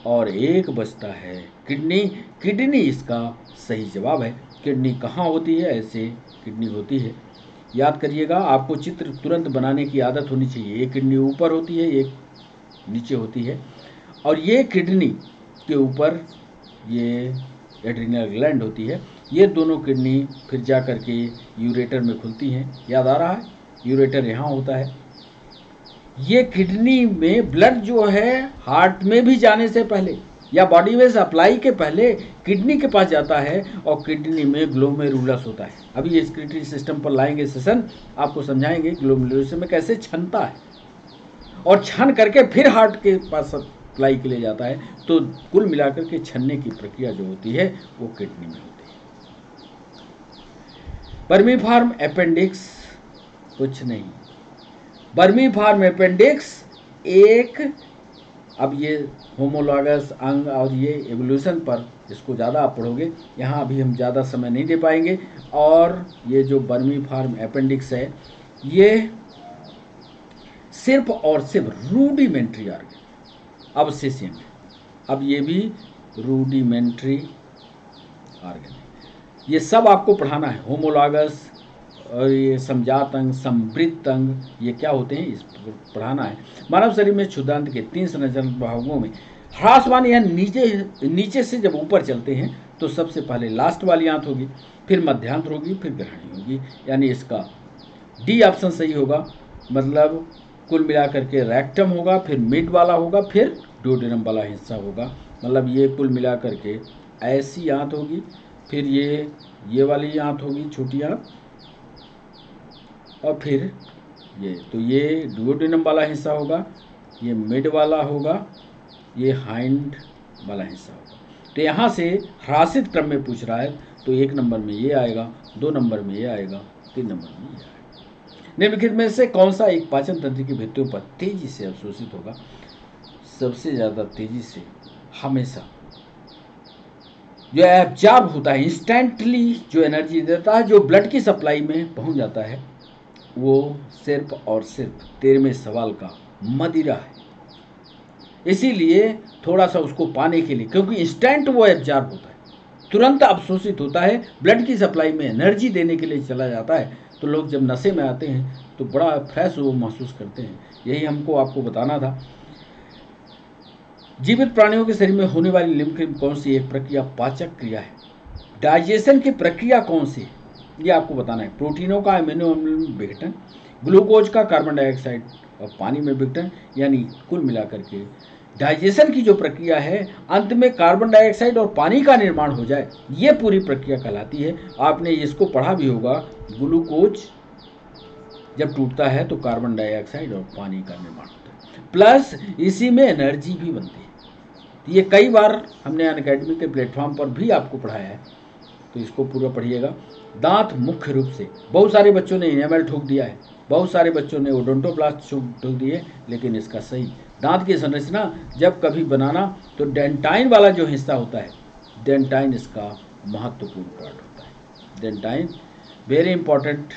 और एक बचता है किडनी। किडनी इसका सही जवाब है। किडनी कहाँ होती है? ऐसे किडनी होती है, याद करिएगा। आपको चित्र तुरंत बनाने की आदत होनी चाहिए। एक किडनी ऊपर होती है, एक नीचे होती है, और ये किडनी के ऊपर ये एड्रिनल ग्लैंड होती है। ये दोनों किडनी फिर जा कर के यूरेटर में खुलती हैं। याद आ रहा है? यूरेटर यहाँ होता है। ये किडनी में ब्लड जो है हार्ट में भी जाने से पहले या बॉडी में सप्लाई के पहले किडनी के पास जाता है और किडनी में ग्लोमेरुलस होता है। अभी ये स्क्रीटरी सिस्टम पर लाएंगे सेशन, आपको समझाएंगे ग्लोमेरुलस में कैसे छनता है और छन करके फिर हार्ट के पास सप्लाई के लिए जाता है। तो कुल मिलाकर के छनने की प्रक्रिया जो होती है वो किडनी में होती है। वर्मीफॉर्म अपेंडिक्स कुछ नहीं, वर्मीफॉर्म अपेंडिक्स एक, अब ये होमोलॉगस अंग और ये एवोल्यूशन पर इसको ज़्यादा आप पढ़ोगे, यहाँ अभी हम ज़्यादा समय नहीं दे पाएंगे। और ये जो वर्मीफॉर्म अपेंडिक्स है ये सिर्फ और सिर्फ रूडिमेंट्री ऑर्गन अवशेष है। अब ये भी रूडिमेंट्री ऑर्गन है, ये सब आपको पढ़ाना है। होमोलॉगस और ये समजात अंग, समृद्ध अंग, ये क्या होते हैं इस पढ़ाना है। मानव शरीर में क्षुद्रांत के 3 संरचनात्मक भागों में ह्रासमान या नीचे से जब ऊपर चलते हैं तो सबसे पहले लास्ट वाली आंत होगी, फिर मध्यांतर होगी, फिर ग्रहणी होगी। यानी इसका डी ऑप्शन सही होगा। मतलब कुल मिलाकर के रेक्टम होगा, फिर मिड वाला होगा, फिर डुओडेनम वाला हिस्सा होगा। मतलब ये कुल मिलाकर के ऐसी आंत होगी, फिर ये वाली आंत होगी छोटी आंत, और फिर ये, तो ये डुओडेनम वाला हिस्सा होगा, ये मिड वाला होगा, ये हाइंड वाला हिस्सा होगा। तो यहाँ से ह्रासित क्रम में पूछ रहा है तो 1 नंबर में ये आएगा, 2 नंबर में ये आएगा, 3 नंबर में ये आएगा। निम्नलिखित में से कौन सा एक पाचन तंत्र की भित्तियों पर तेजी से अवशोषित होगा? सबसे ज़्यादा तेजी से हमेशा जो एब्जॉर्ब होता है, इंस्टेंटली जो एनर्जी देता है, जो ब्लड की सप्लाई में पहुंच जाता है, वो सिर्फ और सिर्फ 13वें सवाल का मदिरा है। इसीलिए थोड़ा सा उसको पाने के लिए, क्योंकि इंस्टेंट वो एब्जॉर्ब होता है, तुरंत अवशोषित होता है, ब्लड की सप्लाई में एनर्जी देने के लिए चला जाता है। तो लोग जब नशे में आते हैं तो बड़ा फ्रेश वो महसूस करते हैं। यही हमको आपको बताना था। जीवित प्राणियों के शरीर में होने वाली निम्नलिखित कौन सी एक प्रक्रिया पाचक क्रिया है? डाइजेशन की प्रक्रिया कौन सी है ये आपको बताना है। प्रोटीनों का अमीनो अम्ल में विघटन, ग्लूकोज का कार्बन डाइऑक्साइड और पानी में विघटन, यानी कुल मिलाकर के डाइजेशन की जो प्रक्रिया है, अंत में कार्बन डाइऑक्साइड और पानी का निर्माण हो जाए, ये पूरी प्रक्रिया कहलाती है। आपने इसको पढ़ा भी होगा, ग्लूकोज जब टूटता है तो कार्बन डाइऑक्साइड और पानी का निर्माण होता है, प्लस इसी में एनर्जी भी बनती है। ये कई बार हमने अनअकैडमी के प्लेटफॉर्म पर भी आपको पढ़ाया है, तो इसको पूरा पढ़िएगा। दांत मुख्य रूप से, बहुत सारे बच्चों ने इनेमल ठोक दिया है, बहुत सारे बच्चों ने ओडोंटोब्लास्ट ठोक दिए, लेकिन इसका सही दांत की संरचना जब कभी बनाना तो डेंटाइन वाला जो हिस्सा होता है, डेंटाइन इसका महत्वपूर्ण पार्ट होता है। डेंटाइन वेरी इंपॉर्टेंट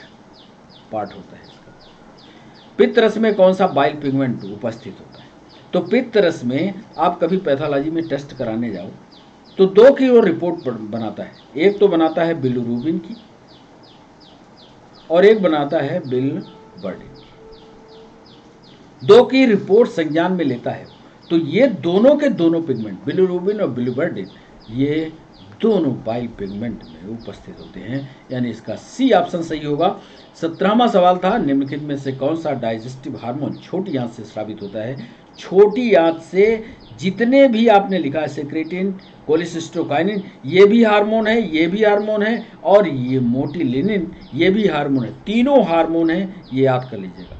पार्ट होता है इसका। पित्त रस में कौन सा बाइल पिगमेंट उपस्थित होता है? तो पित्त रस में आप कभी पैथोलॉजी में टेस्ट कराने जाओ तो 2 की वो रिपोर्ट बनाता है। एक तो बनाता है बिलिरुबिन की और एक बनाता है बिलिबर्डिन। 2 की रिपोर्ट संज्ञान में लेता है। तो ये दोनों के दोनों पिगमेंट, बिलिरुबिन और बिलिबर्डिन, ये दोनों बाइल पिगमेंट में उपस्थित होते हैं। यानी इसका सी ऑप्शन सही होगा। 17वां सवाल था, निम्नलिखित में से कौन सा डाइजेस्टिव हार्मोन छोटी आंत से स्रावित होता है? छोटी आंत से जितने भी आपने लिखा है, सेक्रेटिन, कोलिसिस्टोकाइनिन, ये भी हार्मोन है, ये भी हार्मोन है, और ये मोटिलिनिन, ये भी हार्मोन है। तीनों हार्मोन है, ये याद कर लीजिएगा।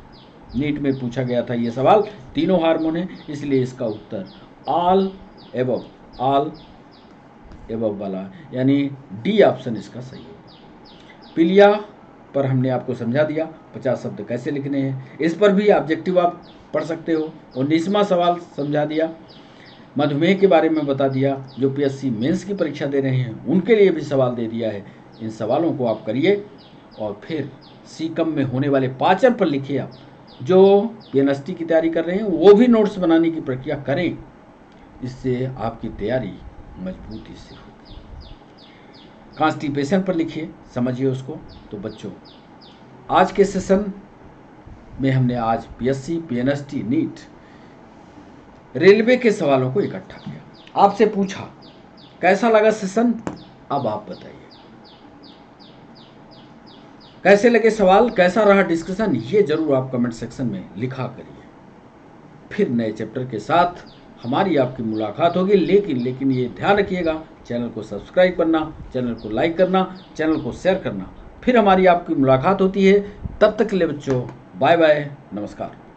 नीट में पूछा गया था ये सवाल, तीनों हार्मोन है, इसलिए इसका उत्तर ऑल एबव वाला, यानी डी ऑप्शन इसका सही होगा। पिलिया पर हमने आपको समझा दिया 50 शब्द कैसे लिखने हैं, इस पर भी ऑब्जेक्टिव आप पढ़ सकते हो। 19वां सवाल समझा दिया, मधुमेह के बारे में बता दिया, जो पीएससी मेंस की परीक्षा दे रहे हैं उनके लिए भी सवाल दे दिया है। इन सवालों को आप करिए और फिर सीकम में होने वाले पाचन पर लिखिए। आप जो पीएनएसटी की तैयारी कर रहे हैं वो भी नोट्स बनाने की प्रक्रिया करें, इससे आपकी तैयारी मजबूती से होगी। कॉन्स्टिपेशन पर लिखिए, समझिए उसको। तो बच्चों, आज के सेशन में हमने आज पीएससी, पीएनएसटी, नीट, रेलवे के सवालों को इकट्ठा किया, आपसे पूछा कैसा लगा सेशन। अब आप बताइए कैसे लगे सवाल, कैसा रहा डिस्कशन, ये जरूर आप कमेंट सेक्शन में लिखा करिए। फिर नए चैप्टर के साथ हमारी आपकी मुलाकात होगी। लेकिन ये ध्यान रखिएगा, चैनल को सब्सक्राइब करना, चैनल को लाइक करना, चैनल को शेयर करना। फिर हमारी आपकी मुलाकात होती है। तब तक के लिए बच्चों, बाय बाय, नमस्कार।